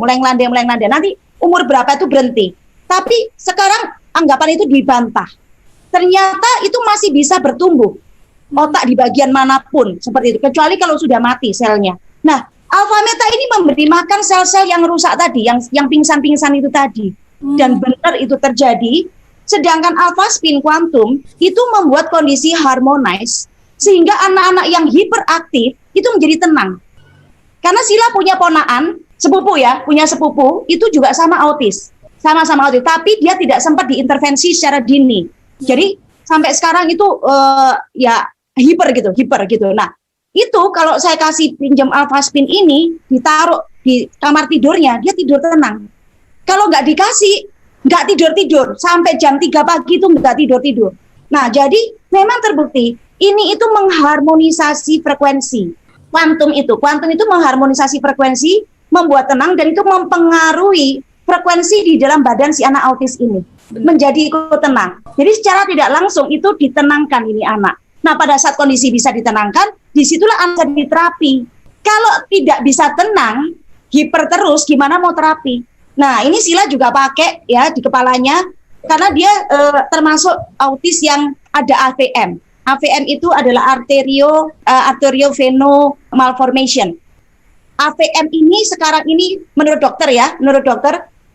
Nanti umur berapa itu berhenti. Tapi sekarang anggapan itu dibantah. Ternyata itu masih bisa bertumbuh. Otak di bagian manapun seperti itu. Kecuali kalau sudah mati selnya. Nah, alfa meta ini memberi makan sel-sel yang rusak tadi, yang pingsan-pingsan itu tadi. Dan benar itu terjadi. Sedangkan alpha spin quantum itu membuat kondisi harmonize sehingga anak-anak yang hiperaktif itu menjadi tenang. Karena Sila punya ponaan, punya sepupu, itu juga sama autis. Sama-sama autis, tapi dia tidak sempat diintervensi secara dini. Jadi sampai sekarang itu hiper gitu. Nah, itu kalau saya kasih pinjam alpha spin ini, ditaruh di kamar tidurnya, dia tidur tenang. Kalau nggak dikasih, nggak tidur-tidur. Sampai jam 3 pagi itu nggak tidur-tidur. Nah, jadi memang terbukti, ini itu mengharmonisasi frekuensi. Kuantum itu mengharmonisasi frekuensi, membuat tenang, dan itu mempengaruhi frekuensi di dalam badan si anak autis ini. Menjadi ikut tenang. Jadi secara tidak langsung itu ditenangkan ini anak. Nah, pada saat kondisi bisa ditenangkan, disitulah anak jadi terapi. Kalau tidak bisa tenang, hiper terus, gimana mau terapi? Nah, ini Sila juga pakai ya di kepalanya, karena dia termasuk autis yang ada AVM. AVM itu adalah arterioveno malformation. AVM ini sekarang ini menurut dokter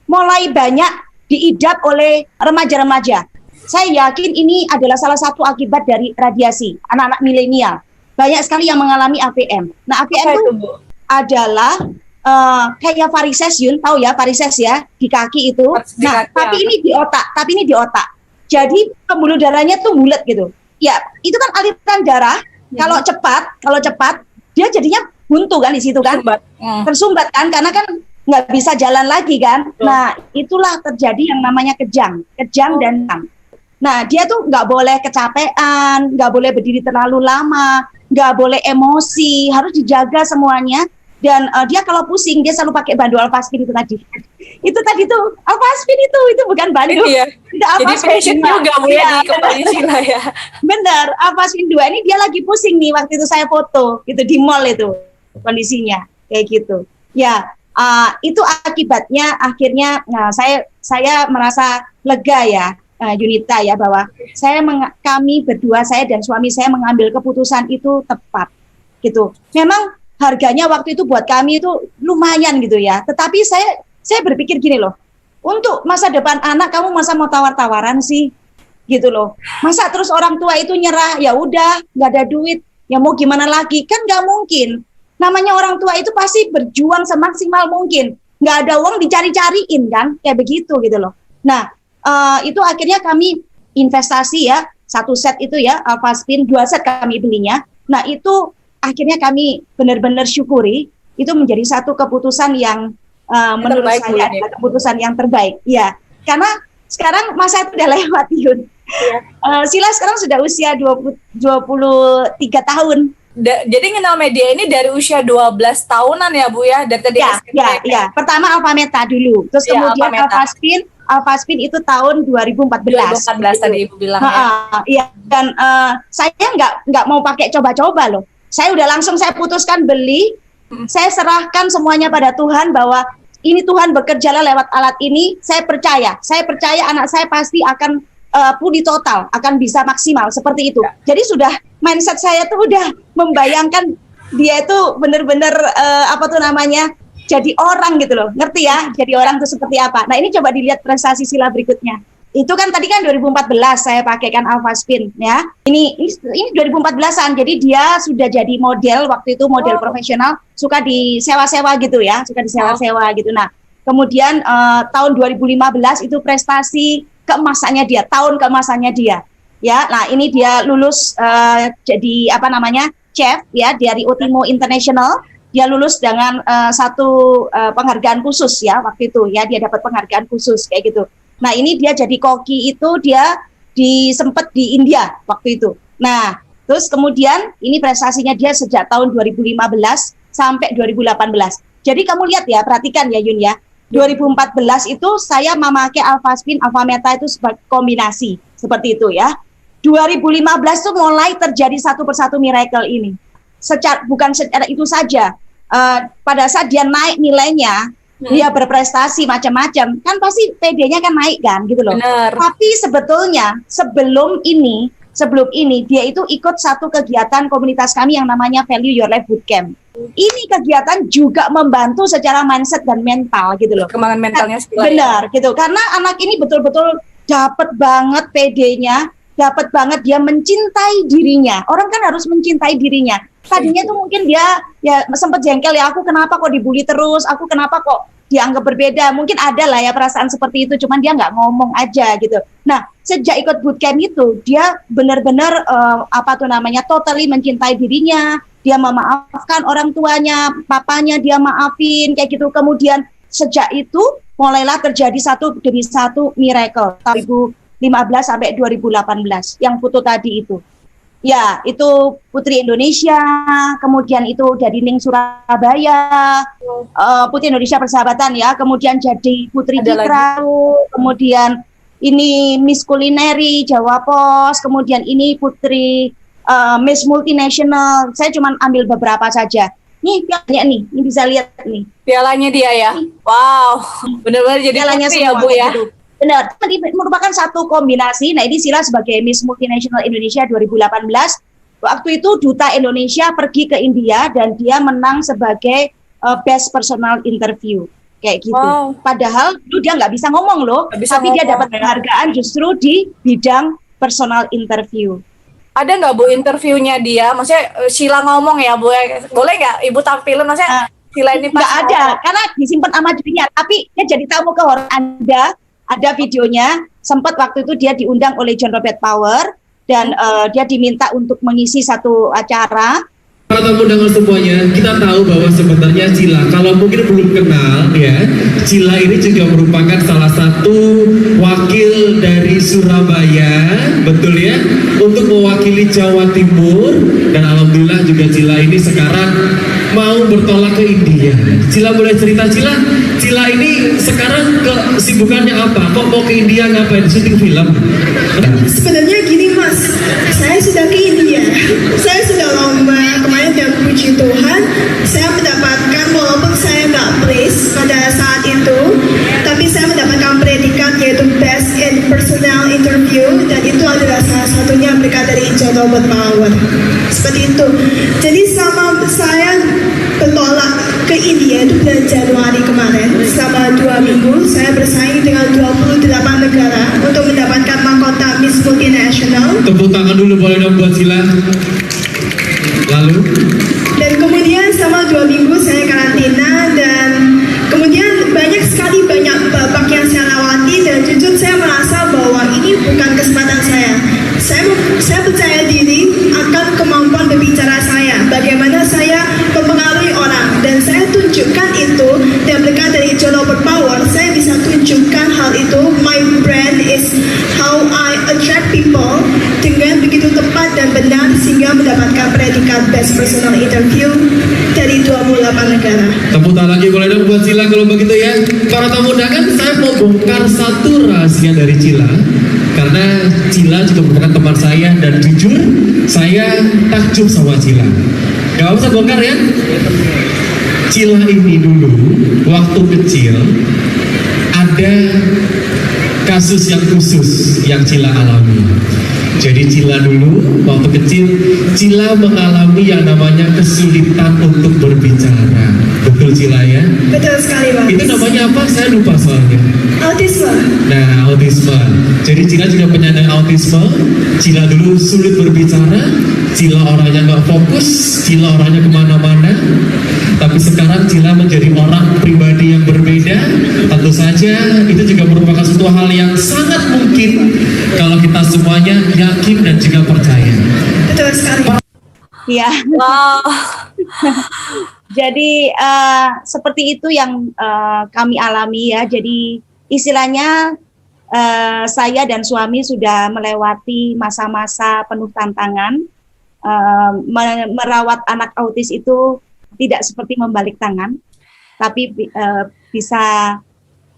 mulai banyak diidap oleh remaja-remaja. Saya yakin ini adalah salah satu akibat dari radiasi anak-anak milenial. Banyak sekali yang mengalami AVM. Nah, AVM itu adalah kayak varises, Yun, tahu ya varises ya, di kaki itu. Nah, tapi ini di otak. Jadi pembuluh darahnya tuh bulat gitu. Ya, itu kan aliran darah. Kalau cepat, dia jadinya buntu kan di situ kan, tersumbat kan, karena kan nggak bisa jalan lagi kan. Nah, itulah terjadi yang namanya kejang dan tam. Nah, dia tuh nggak boleh kecapean, nggak boleh berdiri terlalu lama, nggak boleh emosi, harus dijaga semuanya. Dan dia kalau pusing, dia selalu pakai bandu alfaspin itu tadi. Itu tadi tuh alfaspin itu bukan bandu. Iya. Jadi passion juga ya, di kepala Sila ya. Bener, alfaspin 2 ini dia lagi pusing nih waktu itu saya foto gitu di mall itu kondisinya kayak gitu. Ya, itu akibatnya akhirnya saya merasa lega ya, Yunita ya, bahwa kami berdua, saya dan suami saya mengambil keputusan itu tepat gitu. Memang harganya waktu itu buat kami itu lumayan gitu ya. Tetapi saya berpikir gini loh, untuk masa depan anak kamu masa mau tawar-tawaran sih, gitu loh. Masa terus orang tua itu nyerah, ya udah nggak ada duit, ya mau gimana lagi? Kan nggak mungkin. Namanya orang tua itu pasti berjuang semaksimal mungkin. Nggak ada uang dicari-cariin kan, kayak begitu gitu loh. Nah, itu akhirnya kami investasi ya, 1 set itu ya, alfaspin 2 set kami belinya. Nah, itu akhirnya kami benar-benar syukuri, itu menjadi satu keputusan yang menurut saya adalah keputusan yang terbaik. Ya, karena sekarang masa itu udah lewat, Yun. Ya. Sila sekarang sudah usia 23 tahun. Jadi kenal media ini dari usia 12 tahunan ya, Bu ya? Dari tadi ya. Pertama alfa meta dulu, terus kemudian alfaspin itu tahun 2014. 2014 tadi Ibu bilang ya. Iya, dan saya nggak mau pakai coba-coba loh. Saya udah langsung saya putuskan beli, saya serahkan semuanya pada Tuhan bahwa ini Tuhan bekerjalah lewat alat ini, saya percaya anak saya pasti akan pulih total, akan bisa maksimal seperti itu. Jadi sudah mindset saya tuh udah membayangkan dia itu benar-benar jadi orang gitu loh, ngerti ya? Jadi orang itu seperti apa. Nah, ini coba dilihat prestasi Sila berikutnya. Itu kan tadi kan 2014 saya pakaikan alfaspin ya. Ini 2014-an. Jadi dia sudah jadi model waktu itu, model profesional, suka disewa-sewa gitu ya, gitu. Nah, kemudian tahun 2015 itu prestasi keemasannya dia, tahun keemasannya dia. Ya, nah ini dia lulus jadi chef ya dari Utimo International. Dia lulus dengan satu penghargaan khusus ya waktu itu ya, dia dapat penghargaan khusus kayak gitu. Nah, ini dia jadi koki itu dia disempet di India waktu itu. Nah, terus kemudian ini prestasinya dia sejak tahun 2015 sampai 2018. Jadi kamu lihat ya, perhatikan ya Yun ya. 2014 itu saya memakai alfaspin, alfa meta itu sebagai kombinasi seperti itu ya. 2015 itu mulai terjadi satu persatu miracle ini. Bukan secara itu saja. pada saat dia naik nilainya, dia berprestasi macam-macam, kan pasti PD-nya kan naik kan gitu loh. Bener. Tapi sebetulnya sebelum ini dia itu ikut satu kegiatan komunitas kami yang namanya Value Your Life Bootcamp. Ini kegiatan juga membantu secara mindset dan mental gitu loh. Perkembangan mentalnya Benar gitu. Karena anak ini betul-betul dapat banget PD-nya, dapat banget dia mencintai dirinya. Orang kan harus mencintai dirinya. Tadinya tuh mungkin dia ya sempat jengkel ya, aku kenapa kok dibully terus, aku kenapa kok dianggap berbeda. Mungkin ada lah ya perasaan seperti itu, cuman dia nggak ngomong aja gitu. Nah, sejak ikut bootcamp itu, dia benar-benar totally mencintai dirinya. Dia memaafkan orang tuanya, papanya dia maafin, kayak gitu. Kemudian sejak itu mulailah terjadi satu demi satu miracle 2015 sampai 2018 yang foto tadi itu. Ya, itu Putri Indonesia, kemudian itu dari Ning Surabaya, Putri Indonesia Persahabatan ya, kemudian jadi Putri Citra, kemudian ini Miss Culinary Jawa Pos, kemudian ini Putri Miss Multinational. Saya cuma ambil beberapa saja. Nih pialanya nih, ini bisa lihat nih. Pialanya dia ya. Wow, benar-benar jadi pialanya ya Bu ya. Gitu. Benar, merupakan satu kombinasi. Nah, ini Sila sebagai Miss Multinational Indonesia 2018. Waktu itu Duta Indonesia pergi ke India dan dia menang sebagai Best Personal Interview. Kayak gitu. Wow. Padahal dulu dia nggak bisa ngomong loh, tapi dia dapat penghargaan justru di bidang personal interview. Ada nggak Bu interviewnya dia? Maksudnya Sila ngomong ya Bu, boleh nggak Ibu tampilin? Maksudnya Sila ini nggak ada, karena disimpan sama dirinya. Tapi dia jadi tamu kehormatan Anda. Ada videonya, sempat waktu itu dia diundang oleh John Robert Power dan dia diminta untuk mengisi satu acara. Para tamu undangan semuanya, kita tahu bahwa sebenarnya Cila, kalau mungkin belum kenal ya, Cila ini juga merupakan salah satu wakil dari Surabaya, betul ya, untuk mewakili Jawa Timur. Dan alhamdulillah juga Cila ini sekarang mau bertolak ke India. Cila boleh cerita Cila ini sekarang kesibukannya apa? Kok mau ke India ngapain? Syuting film? Sebenarnya gini Mas, saya sudah ke India, saya sudah lomba kemarin dan puji Tuhan, saya mendapatkan walaupun saya nggak place pada saat itu, tapi saya mendapatkan predikat yaitu Best in Personal Interview dan itu adalah salah satunya berkat dari John Robert Power. Seperti itu. Jadi selama saya bertolak ke India itu bulan Januari kemarin, selama 2 minggu saya bersaing dengan 28 negara untuk mendapatkan mahkota Miss Multinational. Tepuk tangan dulu boleh dong buat Cila. Lalu? Dan kemudian selama 2 minggu saya karantina dan kemudian banyak babak yang saya lewati dan jujur saya merasa bahwa ini bukan kesempatan saya. Saya percaya diri akan kemampuan berbicara saya, bagaimana saya mempengaruhi orang dan saya tunjukkan itu dan berkat dari John Robert Power saya bisa tunjukkan hal itu. My brand is how I attract people dengan begitu tepat dan benar sehingga mendapatkan predikat Best Personal Interview dari 28 negara. Tepuk tangan lagi boleh dong buat Cila kalau begitu ya. Para tamu undangan, saya mau bongkar satu rahasia dari Cila. Karena Cila juga merupakan teman saya dan jujur saya takjub sama Cila. Gak usah bongkar ya. Cila ini dulu waktu kecil ada kasus yang khusus yang Cila alami. Jadi Cila dulu waktu kecil Cila mengalami yang namanya kesulitan untuk berbicara. Betul Cila ya? Betul sekali Pak. Itu namanya apa? Saya lupa soalnya. Autisme. Nah, autisme. Jadi Cila juga penyandang autisme. Cila dulu sulit berbicara. Cila orangnya nggak fokus. Cila orangnya kemana-mana. Tapi sekarang Cila menjadi orang pribadi yang berbeda. Tentu saja itu juga merupakan suatu hal yang sangat mungkin kalau kita semuanya yakin dan juga percaya. Betul sekali. Ya. Wow. Jadi seperti itu yang kami alami ya. Jadi istilahnya saya dan suami sudah melewati masa-masa penuh tantangan. Merawat anak autis itu tidak seperti membalik tangan, tapi bisa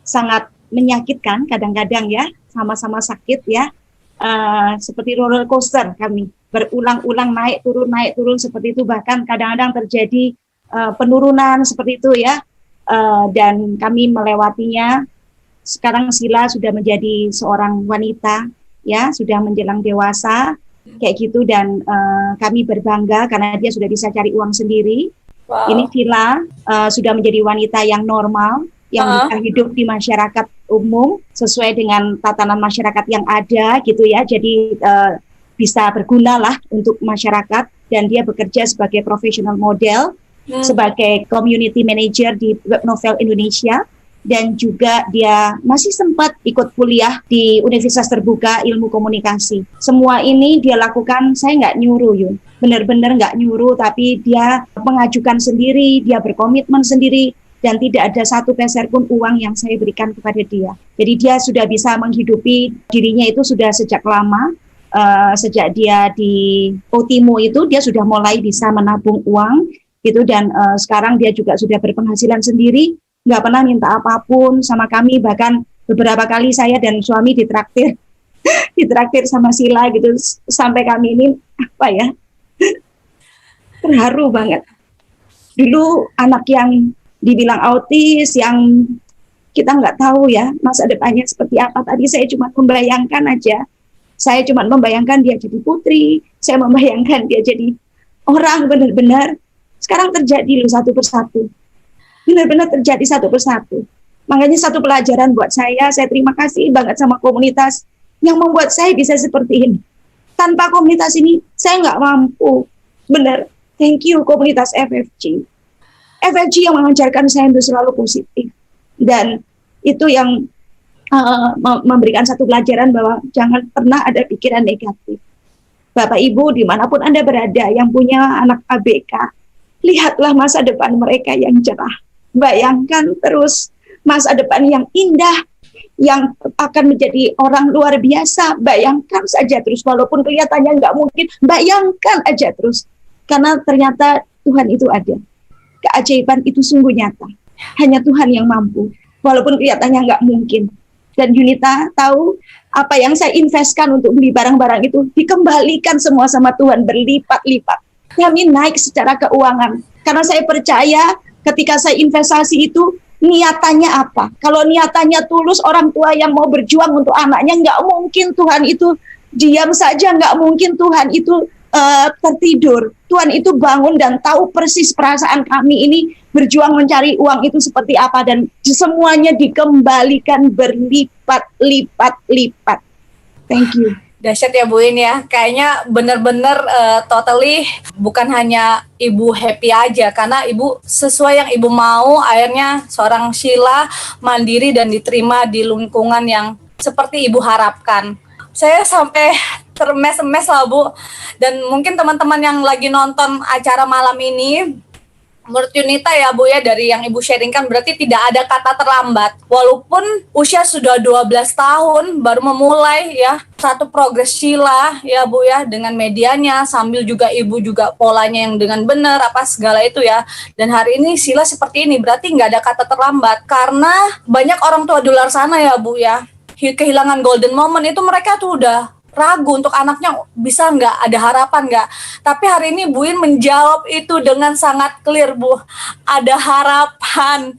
sangat menyakitkan kadang-kadang ya, sama-sama sakit ya. Seperti roller coaster kami berulang-ulang naik turun seperti itu, bahkan kadang-kadang terjadi penurunan seperti itu ya. Dan kami melewatinya. Sekarang Sila sudah menjadi seorang wanita, ya, sudah menjelang dewasa, kayak gitu. Dan kami berbangga karena dia sudah bisa cari uang sendiri. Wow. Ini Sila sudah menjadi wanita yang normal, yang bisa hidup di masyarakat umum sesuai dengan tatanan masyarakat yang ada, gitu ya. Jadi bisa berguna lah untuk masyarakat. Dan dia bekerja sebagai professional model, sebagai community manager di Web Novel Indonesia, dan juga dia masih sempat ikut kuliah di Universitas Terbuka Ilmu Komunikasi. Semua ini dia lakukan, saya nggak nyuruh Yun, benar-benar nggak nyuruh, tapi dia mengajukan sendiri, dia berkomitmen sendiri, dan tidak ada satu peser pun uang yang saya berikan kepada dia. Jadi dia sudah bisa menghidupi dirinya itu sudah sejak lama. Sejak dia di Otimo itu dia sudah mulai bisa menabung uang gitu, dan sekarang dia juga sudah berpenghasilan sendiri, nggak pernah minta apapun sama kami. Bahkan beberapa kali saya dan suami ditraktir ditraktir sama Sila gitu, sampai kami ini apa ya, terharu banget. Dulu anak yang dibilang autis, yang kita nggak tahu ya masa depannya seperti apa. Tadi saya cuma membayangkan aja. Saya cuma membayangkan dia jadi putri, saya membayangkan dia jadi orang benar-benar. Sekarang terjadi loh satu persatu. Benar-benar terjadi satu persatu. Makanya satu pelajaran buat saya terima kasih banget sama komunitas yang membuat saya bisa seperti ini. Tanpa komunitas ini, saya nggak mampu. Benar, thank you komunitas FFG. FFG yang mengajarkan saya untuk selalu positif. Dan itu yang memberikan satu pelajaran bahwa jangan pernah ada pikiran negatif. Bapak Ibu dimanapun Anda berada yang punya anak ABK, lihatlah masa depan mereka yang cerah. Bayangkan terus masa depan yang indah, yang akan menjadi orang luar biasa. Bayangkan saja terus, walaupun kelihatannya nggak mungkin, bayangkan aja terus. Karena ternyata Tuhan itu ada. Keajaiban itu sungguh nyata. Hanya Tuhan yang mampu, walaupun kelihatannya nggak mungkin. Dan Yunita tahu apa yang saya investkan untuk beli barang-barang itu dikembalikan semua sama Tuhan berlipat-lipat. Kami naik secara keuangan karena saya percaya ketika saya investasi itu niatannya apa. Kalau niatannya tulus, orang tua yang mau berjuang untuk anaknya, nggak mungkin Tuhan itu diam saja, nggak mungkin Tuhan itu tertidur. Tuhan itu bangun dan tahu persis perasaan kami ini berjuang mencari uang itu seperti apa, dan semuanya dikembalikan berlipat-lipat-lipat. Thank you. Dahsyat ya Bu In ya, kayaknya bener-bener totally bukan hanya Ibu happy aja, karena Ibu sesuai yang Ibu mau, akhirnya seorang Sheila mandiri dan diterima di lingkungan yang seperti Ibu harapkan. Saya sampai termes-mes lah Bu, dan mungkin teman-teman yang lagi nonton acara malam ini, menurut Yunita ya Bu ya, dari yang Ibu sharingkan berarti tidak ada kata terlambat. Walaupun usia sudah 12 tahun baru memulai ya satu progres Sheila ya Bu ya, dengan medianya, sambil juga Ibu juga polanya yang dengan benar apa segala itu ya. Dan hari ini Sheila seperti ini berarti nggak ada kata terlambat, karena banyak orang tua di luar sana ya Bu ya, kehilangan golden moment itu mereka tuh udah ragu untuk anaknya bisa nggak, ada harapan nggak. Tapi hari ini Bu In menjawab itu dengan sangat clear Bu, ada harapan.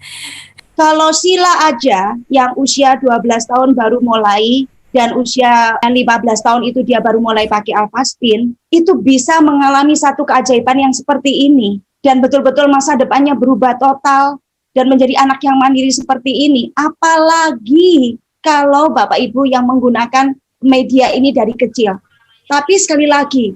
Kalau Sila aja yang usia 12 tahun baru mulai, dan usia 15 tahun itu dia baru mulai pakai Alpha-Spin, itu bisa mengalami satu keajaiban yang seperti ini. Dan betul-betul masa depannya berubah total dan menjadi anak yang mandiri seperti ini. Apalagi kalau Bapak Ibu yang menggunakan media ini dari kecil. Tapi sekali lagi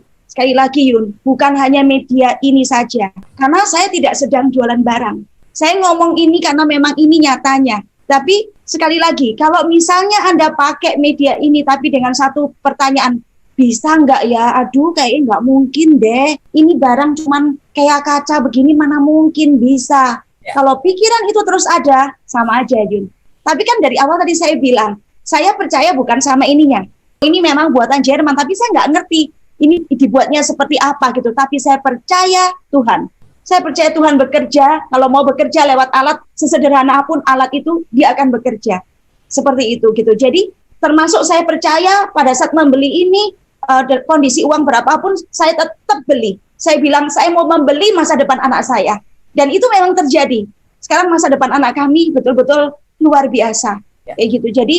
Yun, bukan hanya media ini saja. Karena saya tidak sedang jualan barang. Saya ngomong ini karena memang ini nyatanya. Tapi sekali lagi, kalau misalnya Anda pakai media ini tapi dengan satu pertanyaan, bisa nggak ya? Aduh, kayaknya nggak mungkin deh. Ini barang cuman kayak kaca begini, mana mungkin bisa. Ya. Kalau pikiran itu terus ada, sama aja Yun. Tapi kan dari awal tadi saya bilang, saya percaya bukan sama ininya. Ini memang buatan Jerman, tapi saya nggak ngerti ini dibuatnya seperti apa gitu. Tapi saya percaya Tuhan. Saya percaya Tuhan bekerja. Kalau mau bekerja lewat alat, sesederhana apapun alat itu, dia akan bekerja. Seperti itu gitu. Jadi termasuk saya percaya pada saat membeli ini, kondisi uang berapapun, saya tetap beli. Saya bilang, saya mau membeli masa depan anak saya. Dan itu memang terjadi. Sekarang masa depan anak kami betul-betul luar biasa. Kayak gitu. Jadi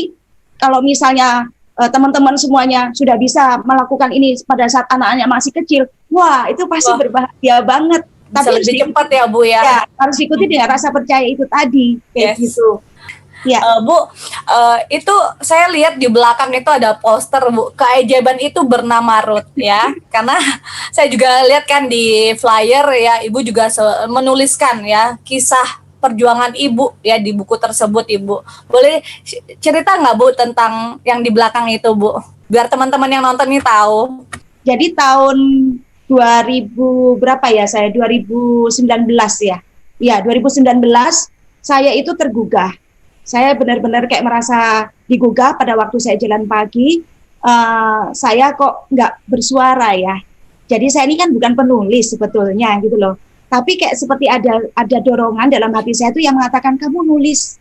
kalau misalnya teman-teman semuanya sudah bisa melakukan ini pada saat anak-anak masih kecil, wah itu pasti berbahagia banget. Bisa Tapi lebih cepat ya Bu ya. Ya, harus ikuti dengan rasa percaya itu tadi, kayak gitu. Ya. Bu, itu saya lihat di belakang itu ada poster Bu, keajaiban itu bernama Ruth ya. Karena saya juga lihat kan di flyer ya, Ibu juga menuliskan ya kisah perjuangan Ibu ya di buku tersebut Ibu. Boleh cerita nggak Bu tentang yang di belakang itu Bu? Biar teman-teman yang nonton ini tahu. Jadi tahun 2000 berapa ya saya 2019 ya. Ya, 2019 saya itu tergugah. Saya benar-benar kayak merasa digugah pada waktu saya jalan pagi. Saya kok nggak bersuara ya. Jadi saya ini kan bukan penulis sebetulnya gitu loh. Tapi kayak seperti ada dorongan dalam hati saya itu yang mengatakan kamu nulis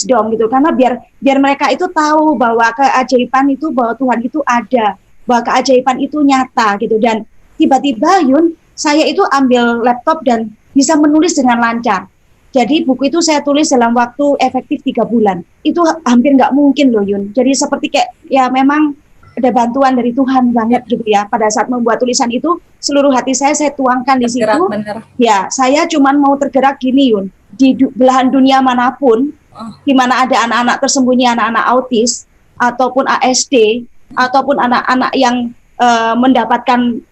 dong gitu. Karena biar mereka itu tahu bahwa keajaiban itu, bahwa Tuhan itu ada, bahwa keajaiban itu nyata gitu. Dan tiba-tiba Yun, saya itu ambil laptop dan bisa menulis dengan lancar. Jadi buku itu saya tulis dalam waktu efektif 3 bulan. Itu hampir nggak mungkin loh Yun. Jadi seperti kayak ya memang ada bantuan dari Tuhan banget gitu ya. Pada saat membuat tulisan itu seluruh hati saya tuangkan di situ. Bener. Ya saya cuman mau tergerak gini Yun. Di belahan dunia manapun, di mana ada anak-anak tersembunyi, anak-anak autis, ataupun ASD, ataupun anak-anak yang mendapatkan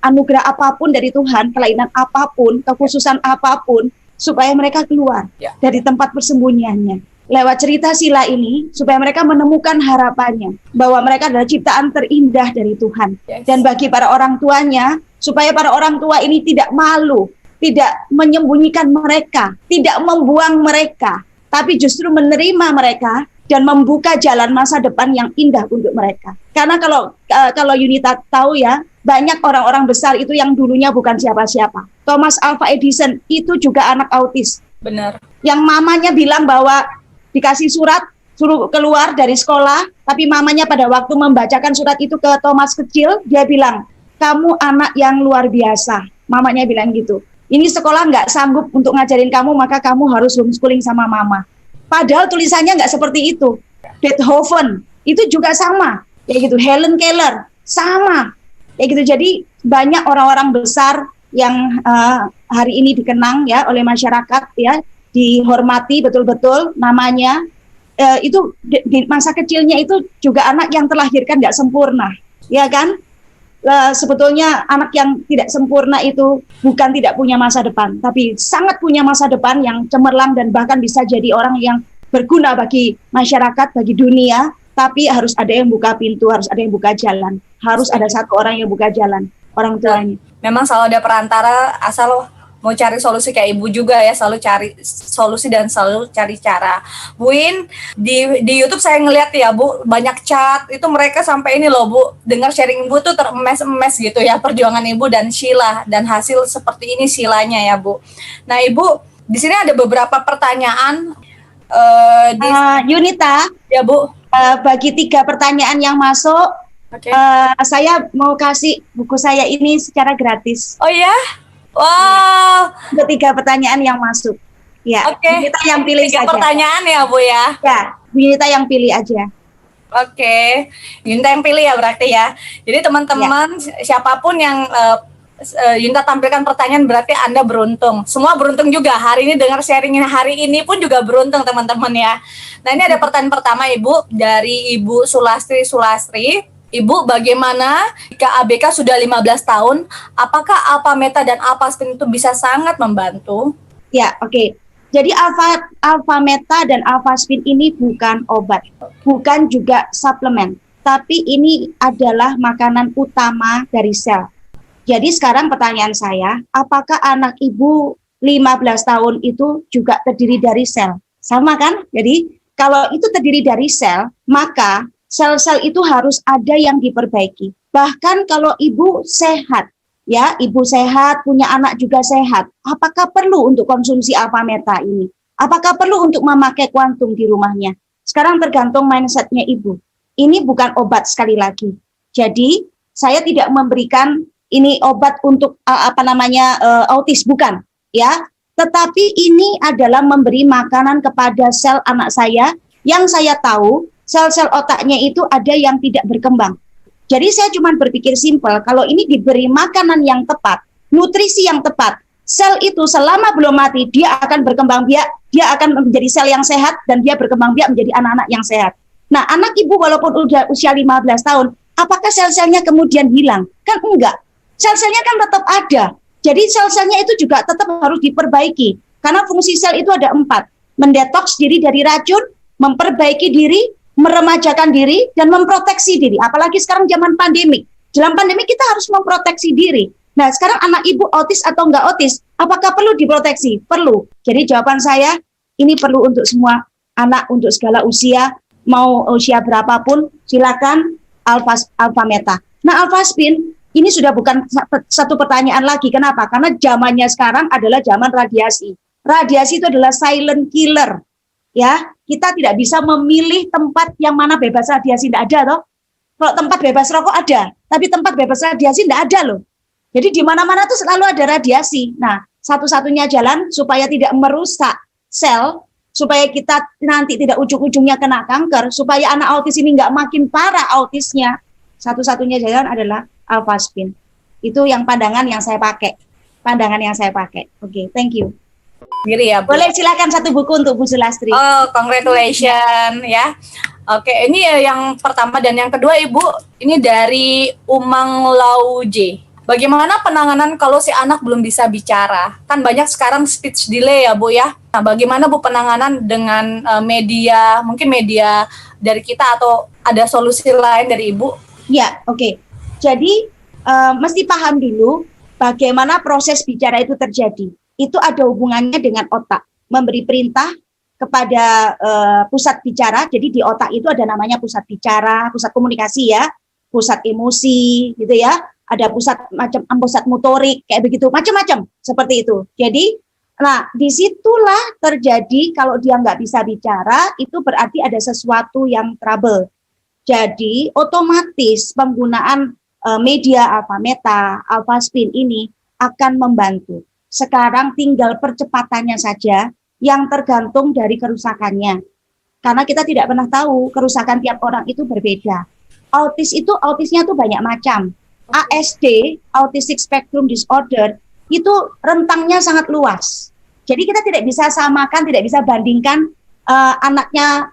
anugerah apapun dari Tuhan, kelainan apapun, kekhususan apapun, supaya mereka keluar dari tempat persembunyiannya. Lewat cerita Sila ini, supaya mereka menemukan harapannya, bahwa mereka adalah ciptaan terindah dari Tuhan. Dan bagi para orang tuanya, supaya para orang tua ini tidak malu, tidak menyembunyikan mereka, tidak membuang mereka, tapi justru menerima mereka dan membuka jalan masa depan yang indah untuk mereka. Karena kalau Yunita tahu ya, banyak orang-orang besar itu yang dulunya bukan siapa-siapa. Thomas Alva Edison itu juga anak autis. Benar. Yang mamanya bilang bahwa dikasih surat, suruh keluar dari sekolah, tapi mamanya pada waktu membacakan surat itu ke Thomas kecil, dia bilang, kamu anak yang luar biasa. Mamanya bilang gitu. Ini sekolah nggak sanggup untuk ngajarin kamu, maka kamu harus homeschooling sama mama. Padahal tulisannya nggak seperti itu. Beethoven itu juga sama, kayak gitu. Helen Keller sama, kayak gitu. Jadi banyak orang-orang besar yang hari ini dikenang ya oleh masyarakat ya, dihormati betul-betul namanya. Itu di masa kecilnya itu juga anak yang terlahirkan nggak sempurna, ya kan? Sebetulnya anak yang tidak sempurna itu bukan tidak punya masa depan, tapi sangat punya masa depan yang cemerlang dan bahkan bisa jadi orang yang berguna bagi masyarakat, bagi dunia. Tapi harus ada yang buka pintu, harus ada yang buka jalan, harus ada satu orang yang buka jalan, orang tuanya. Memang selalu ada perantara, asal mau cari solusi kayak Ibu juga ya, selalu cari solusi dan selalu cari cara. Bu In, di YouTube saya ngeliat ya Bu, banyak chat, itu mereka sampai ini loh Bu, dengar sharing Ibu tuh teremes-emes gitu ya, perjuangan Ibu dan Sheila, dan hasil seperti ini Sheilanya ya Bu. Nah Ibu, di sini ada beberapa pertanyaan. Yunita, ya Bu. Bagi 3 pertanyaan yang masuk, saya mau kasih buku saya ini secara gratis. Oh ya? Wow. Untuk 3 pertanyaan yang masuk. Ya, Yunita yang pilih 3 saja. pertanyaan ya Bu ya? Ya, Yunita yang pilih aja. Oke, Yunita yang pilih ya berarti ya. Jadi teman-teman siapapun yang Yunita tampilkan pertanyaan berarti Anda beruntung. Semua beruntung juga. Hari ini dengar sharingnya hari ini pun juga beruntung teman-teman ya. Nah ini ada pertanyaan pertama Ibu dari Ibu Sulastri. Ibu, bagaimana jika ABK sudah 15 tahun, apakah alpha meta dan alpha spin itu bisa sangat membantu? Ya, oke. Jadi alpha meta dan alpha spin ini bukan obat, bukan juga suplemen, tapi ini adalah makanan utama dari sel. Jadi sekarang pertanyaan saya, apakah anak Ibu 15 tahun itu juga terdiri dari sel? Sama kan? Jadi kalau itu terdiri dari sel, maka sel-sel itu harus ada yang diperbaiki. Bahkan kalau ibu sehat, ya, ibu sehat, punya anak juga sehat, apakah perlu untuk konsumsi alpha meta ini? Apakah perlu untuk memakai kuantum di rumahnya? Sekarang tergantung mindsetnya ibu. Ini bukan obat sekali lagi. Jadi, saya tidak memberikan ini obat untuk autis, bukan. ya. Tetapi ini adalah memberi makanan kepada sel anak saya yang saya tahu sel-sel otaknya itu ada yang tidak berkembang. Jadi saya cuma berpikir simpel, kalau ini diberi makanan yang tepat, nutrisi yang tepat, sel itu selama belum mati dia akan berkembang biak, dia akan menjadi sel yang sehat dan dia berkembang biak menjadi anak-anak yang sehat. Nah, anak ibu walaupun udah usia 15 tahun, apakah sel-selnya kemudian hilang? Kan enggak. Sel-selnya kan tetap ada. Jadi sel-selnya itu juga tetap harus diperbaiki. Karena fungsi sel itu ada 4. Mendetoks diri dari racun, memperbaiki diri, meremajakan diri, dan memproteksi diri. Apalagi sekarang zaman pandemik. Dalam pandemi kita harus memproteksi diri. Nah, sekarang anak ibu autis atau enggak autis, apakah perlu diproteksi? Perlu. Jadi jawaban saya, ini perlu untuk semua anak, untuk segala usia, mau usia berapapun, silakan alfa meta. Nah, alfaspin ini sudah bukan satu pertanyaan lagi. Kenapa? Karena zamannya sekarang adalah zaman radiasi. Radiasi itu adalah silent killer. Ya, kita tidak bisa memilih tempat yang mana bebas radiasi, tidak ada toh. Kalau tempat bebas rokok ada, tapi tempat bebas radiasi tidak ada loh. Jadi di mana-mana tuh selalu ada radiasi. Nah, satu-satunya jalan supaya tidak merusak sel, supaya kita nanti tidak ujung-ujungnya kena kanker, supaya anak autis ini nggak makin parah autisnya, satu-satunya jalan adalah alfaspin. Itu yang pandangan yang saya pakai. Oke, thank you. Diri ya, Bu. Boleh silakan satu buku untuk Bu Sulastri. Oh, congratulations ya. Oke, ini yang pertama dan yang kedua Ibu, ini dari Umang Lauje. Bagaimana penanganan kalau si anak belum bisa bicara? Kan banyak sekarang speech delay ya Bu ya. Nah, bagaimana Bu penanganan dengan media, mungkin media dari kita atau ada solusi lain dari Ibu? Ya, oke. Jadi mesti paham dulu bagaimana proses bicara itu terjadi. Itu ada hubungannya dengan otak. Memberi perintah kepada pusat bicara. Jadi di otak itu ada namanya pusat bicara, pusat komunikasi ya, pusat emosi gitu ya. Ada pusat motorik kayak begitu, macam-macam seperti itu. Jadi, nah disitulah terjadi kalau dia nggak bisa bicara, itu berarti ada sesuatu yang trouble. Jadi otomatis penggunaan media alfa meta, alfaspin ini akan membantu. Sekarang tinggal percepatannya saja yang tergantung dari kerusakannya. Karena kita tidak pernah tahu kerusakan tiap orang itu berbeda. Autisnya tuh banyak macam. ASD, Autistic Spectrum Disorder, itu rentangnya sangat luas. Jadi kita tidak bisa samakan, tidak bisa bandingkan anaknya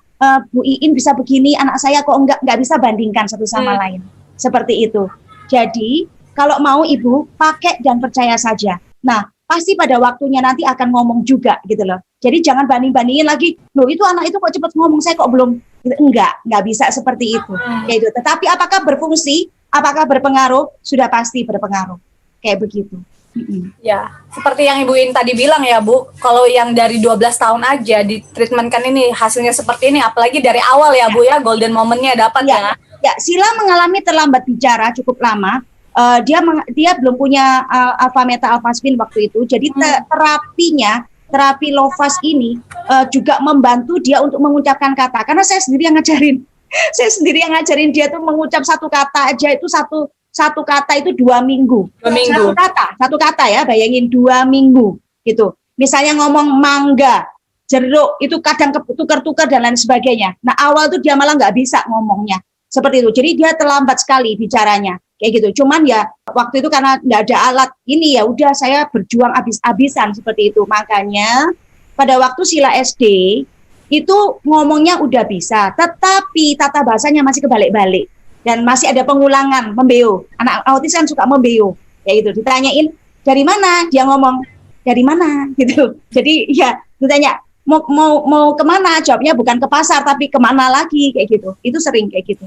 Bu Iin bisa begini, anak saya kok nggak bisa bandingkan satu sama lain. Seperti itu. Jadi kalau mau Ibu, pakai dan percaya saja. Nah, pasti pada waktunya nanti akan ngomong juga gitu loh. Jadi jangan banding-bandingin lagi, loh itu anak itu kok cepat ngomong, saya kok belum. Enggak bisa seperti itu. Kayak itu. Tetapi apakah berfungsi? Apakah berpengaruh? Sudah pasti berpengaruh. Kayak begitu. Ya, seperti yang Ibu In tadi bilang ya Bu, kalau yang dari 12 tahun aja di treatment kan ini hasilnya seperti ini, apalagi dari awal ya Bu ya, golden momentnya dapat ya. Ya, Sila mengalami terlambat bicara cukup lama. Dia belum punya alfa meta alfaspin waktu itu. Jadi terapi Lovas ini juga membantu dia untuk mengucapkan kata. Karena saya sendiri yang ngajarin. Dia tuh mengucap satu kata aja itu satu kata itu 2 minggu. 2 minggu. Satu kata ya, bayangin 2 minggu gitu. Misalnya ngomong mangga, jeruk itu kadang tukar-tukar dan lain sebagainya. Nah awal tuh dia malah nggak bisa ngomongnya seperti itu. Jadi dia terlambat sekali bicaranya kayak gitu. Cuman ya waktu itu karena nggak ada alat ini ya udah saya berjuang habis-habisan seperti itu. Makanya pada waktu Sila SD itu ngomongnya udah bisa, tetapi tata bahasanya masih kebalik-balik dan masih ada pengulangan, membeo. Anak autis kan suka membeo, ya gitu. Ditanyain dari mana, dia ngomong dari mana, gitu. Jadi ya ditanya mau kemana, jawabnya bukan ke pasar tapi kemana lagi, kayak gitu. Itu sering kayak gitu.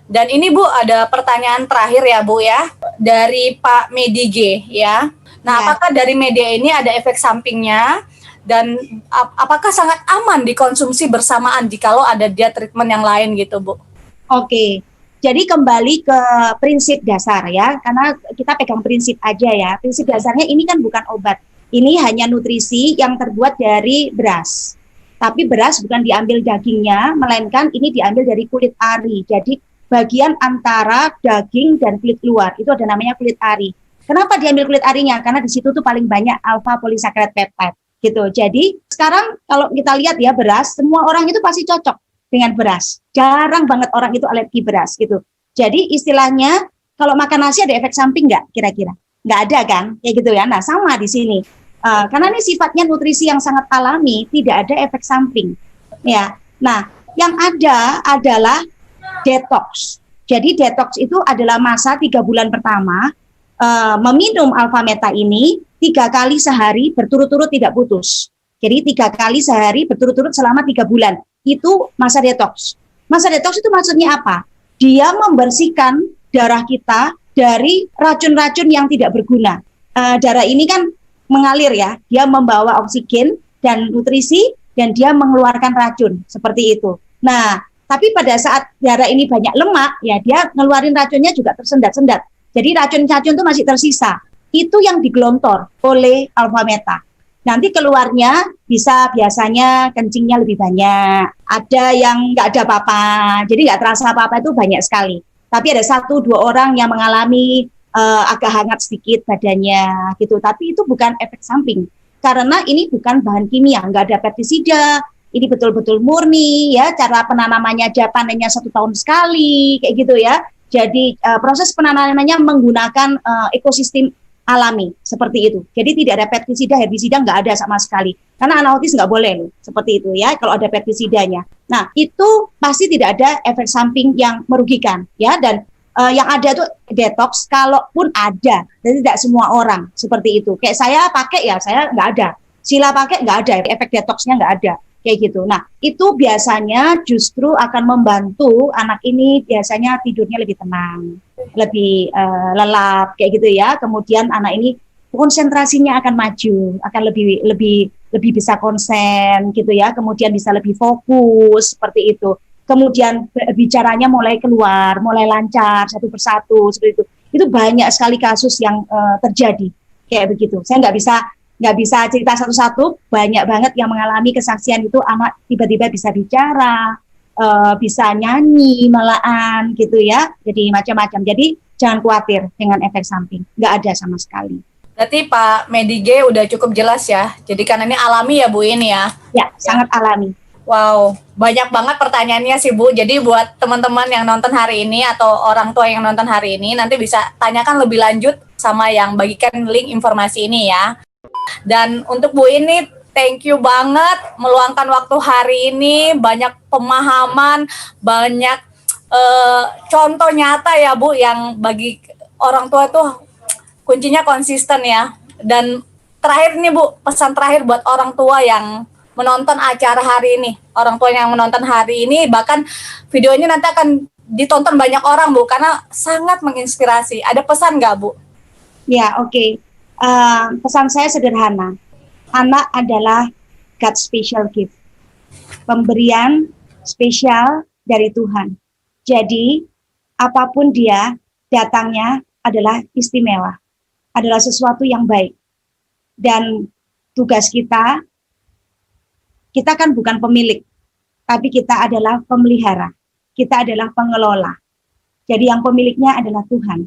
Dan ini Bu ada pertanyaan terakhir ya Bu ya dari Pak Medige ya. Nah apakah dari media ini ada efek sampingnya? Dan apakah sangat aman dikonsumsi bersamaan jikalau ada dia treatment yang lain gitu Bu? Oke, jadi kembali ke prinsip dasar ya, karena kita pegang prinsip aja ya. Prinsip dasarnya ini kan bukan obat, ini hanya nutrisi yang terbuat dari beras. Tapi beras bukan diambil dagingnya, melainkan ini diambil dari kulit ari. Jadi bagian antara daging dan kulit luar, itu ada namanya kulit ari. Kenapa diambil kulit arinya? Karena di situ tuh paling banyak alpha polysaccharide peptide gitu. Jadi sekarang kalau kita lihat ya beras, semua orang itu pasti cocok dengan beras. Jarang banget orang itu alergi beras gitu. Jadi istilahnya kalau makan nasi ada efek samping nggak kira-kira? Nggak ada kan? Kayak gitu ya. Nah sama di sini. Karena ini sifatnya nutrisi yang sangat alami, tidak ada efek samping. Ya. Nah yang ada adalah detox. Jadi detox itu adalah masa 3 bulan pertama meminum alpha meta ini 3 kali sehari berturut-turut tidak putus. Jadi 3 kali sehari berturut-turut selama 3 bulan. Itu masa detox. Masa detox itu maksudnya apa? Dia membersihkan darah kita dari racun-racun yang tidak berguna. Darah ini kan mengalir ya, dia membawa oksigen dan nutrisi dan dia mengeluarkan racun seperti itu. Nah, tapi pada saat darah ini banyak lemak, ya dia ngeluarin racunnya juga tersendat-sendat. Jadi racun-racun itu masih tersisa. Itu yang digelontor oleh alpha meta. Nanti keluarnya bisa biasanya kencingnya lebih banyak. Ada yang nggak ada apa-apa, jadi nggak terasa apa-apa itu banyak sekali. Tapi ada 1-2 orang yang mengalami agak hangat sedikit badannya gitu. Tapi itu bukan efek samping. Karena ini bukan bahan kimia, nggak ada pestisida. Ini betul-betul murni ya, cara penanamannya aja panennya 1 tahun sekali, kayak gitu ya. Jadi proses penanamannya menggunakan ekosistem alami seperti itu. Jadi tidak ada pestisida, herbisida nggak ada sama sekali. Karena anak autis nggak boleh loh, seperti itu ya. Kalau ada pestisidanya, nah itu pasti tidak ada efek samping yang merugikan ya. Dan yang ada tuh detox, kalaupun ada, dan tidak semua orang seperti itu. Kayak saya pakai ya, saya nggak ada. Sila pakai nggak ada, efek detoxnya nggak ada. Kayak gitu. Nah, itu biasanya justru akan membantu anak ini biasanya tidurnya lebih tenang, lebih lelap kayak gitu ya. Kemudian anak ini konsentrasinya akan maju, akan lebih bisa konsen gitu ya. Kemudian bisa lebih fokus seperti itu. Kemudian bicaranya mulai keluar, mulai lancar satu persatu seperti itu. Itu banyak sekali kasus yang terjadi kayak begitu. Saya nggak bisa cerita satu-satu, banyak banget yang mengalami kesaksian itu anak tiba-tiba bisa bicara, bisa nyanyi malahan gitu ya, jadi macam-macam. Jadi jangan khawatir dengan efek samping, nggak ada sama sekali. Berarti Pak Medige udah cukup jelas ya, jadi karena ini alami ya Bu ini ya? Ya, sangat alami. Wow, banyak banget pertanyaannya sih Bu. Jadi buat teman-teman yang nonton hari ini atau orang tua yang nonton hari ini, nanti bisa tanyakan lebih lanjut sama yang bagikan link informasi ini ya. Dan untuk Bu ini, thank you banget meluangkan waktu hari ini, banyak pemahaman, banyak contoh nyata ya Bu, yang bagi orang tua itu kuncinya konsisten ya. Dan terakhir nih Bu, pesan terakhir buat orang tua yang menonton acara hari ini, orang tua yang menonton hari ini, bahkan videonya nanti akan ditonton banyak orang Bu, karena sangat menginspirasi. Ada pesan nggak Bu? Ya, oke. Pesan saya sederhana, anak adalah God's special gift, pemberian spesial dari Tuhan. Jadi apapun dia, datangnya adalah istimewa, adalah sesuatu yang baik. Dan tugas kita kan bukan pemilik, tapi kita adalah pemelihara, kita adalah pengelola. Jadi yang pemiliknya adalah Tuhan.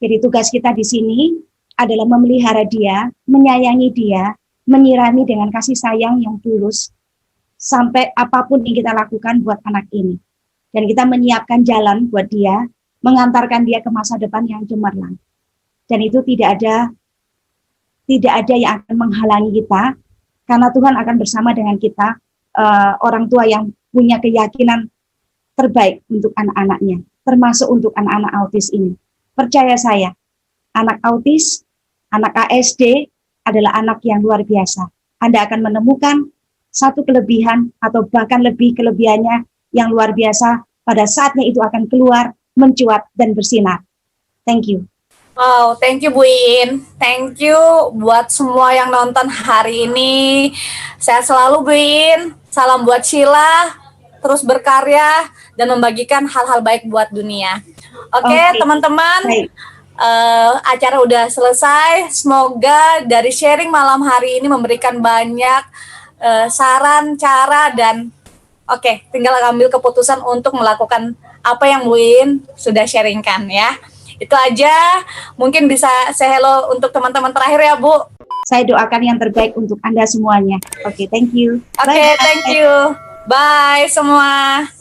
Jadi tugas kita di sini adalah memelihara dia, menyayangi dia, menyirami dengan kasih sayang yang tulus, sampai apapun yang kita lakukan buat anak ini. Dan kita menyiapkan jalan buat dia, mengantarkan dia ke masa depan yang cemerlang. Dan itu tidak ada yang akan menghalangi kita, karena Tuhan akan bersama dengan kita, orang tua yang punya keyakinan terbaik untuk anak-anaknya, termasuk untuk anak-anak autis ini. Percaya saya, anak autis, anak ASD adalah anak yang luar biasa. Anda akan menemukan satu kelebihan atau bahkan lebih kelebihannya yang luar biasa, pada saatnya itu akan keluar, mencuat, dan bersinar. Thank you. Wow, thank you Bu In. Thank you buat semua yang nonton hari ini. Sehat selalu Bu In. Salam buat Sheila. Terus berkarya dan membagikan hal-hal baik buat dunia. Oke, teman-teman. Acara udah selesai. Semoga dari sharing malam hari ini memberikan banyak saran, cara, dan tinggal ambil keputusan untuk melakukan apa yang Bu In sudah sharingkan ya. Itu aja. Mungkin bisa say hello untuk teman-teman terakhir ya, Bu. Saya doakan yang terbaik untuk Anda semuanya. Oke, thank you. Oke, Bye-bye. thank you. Bye semua.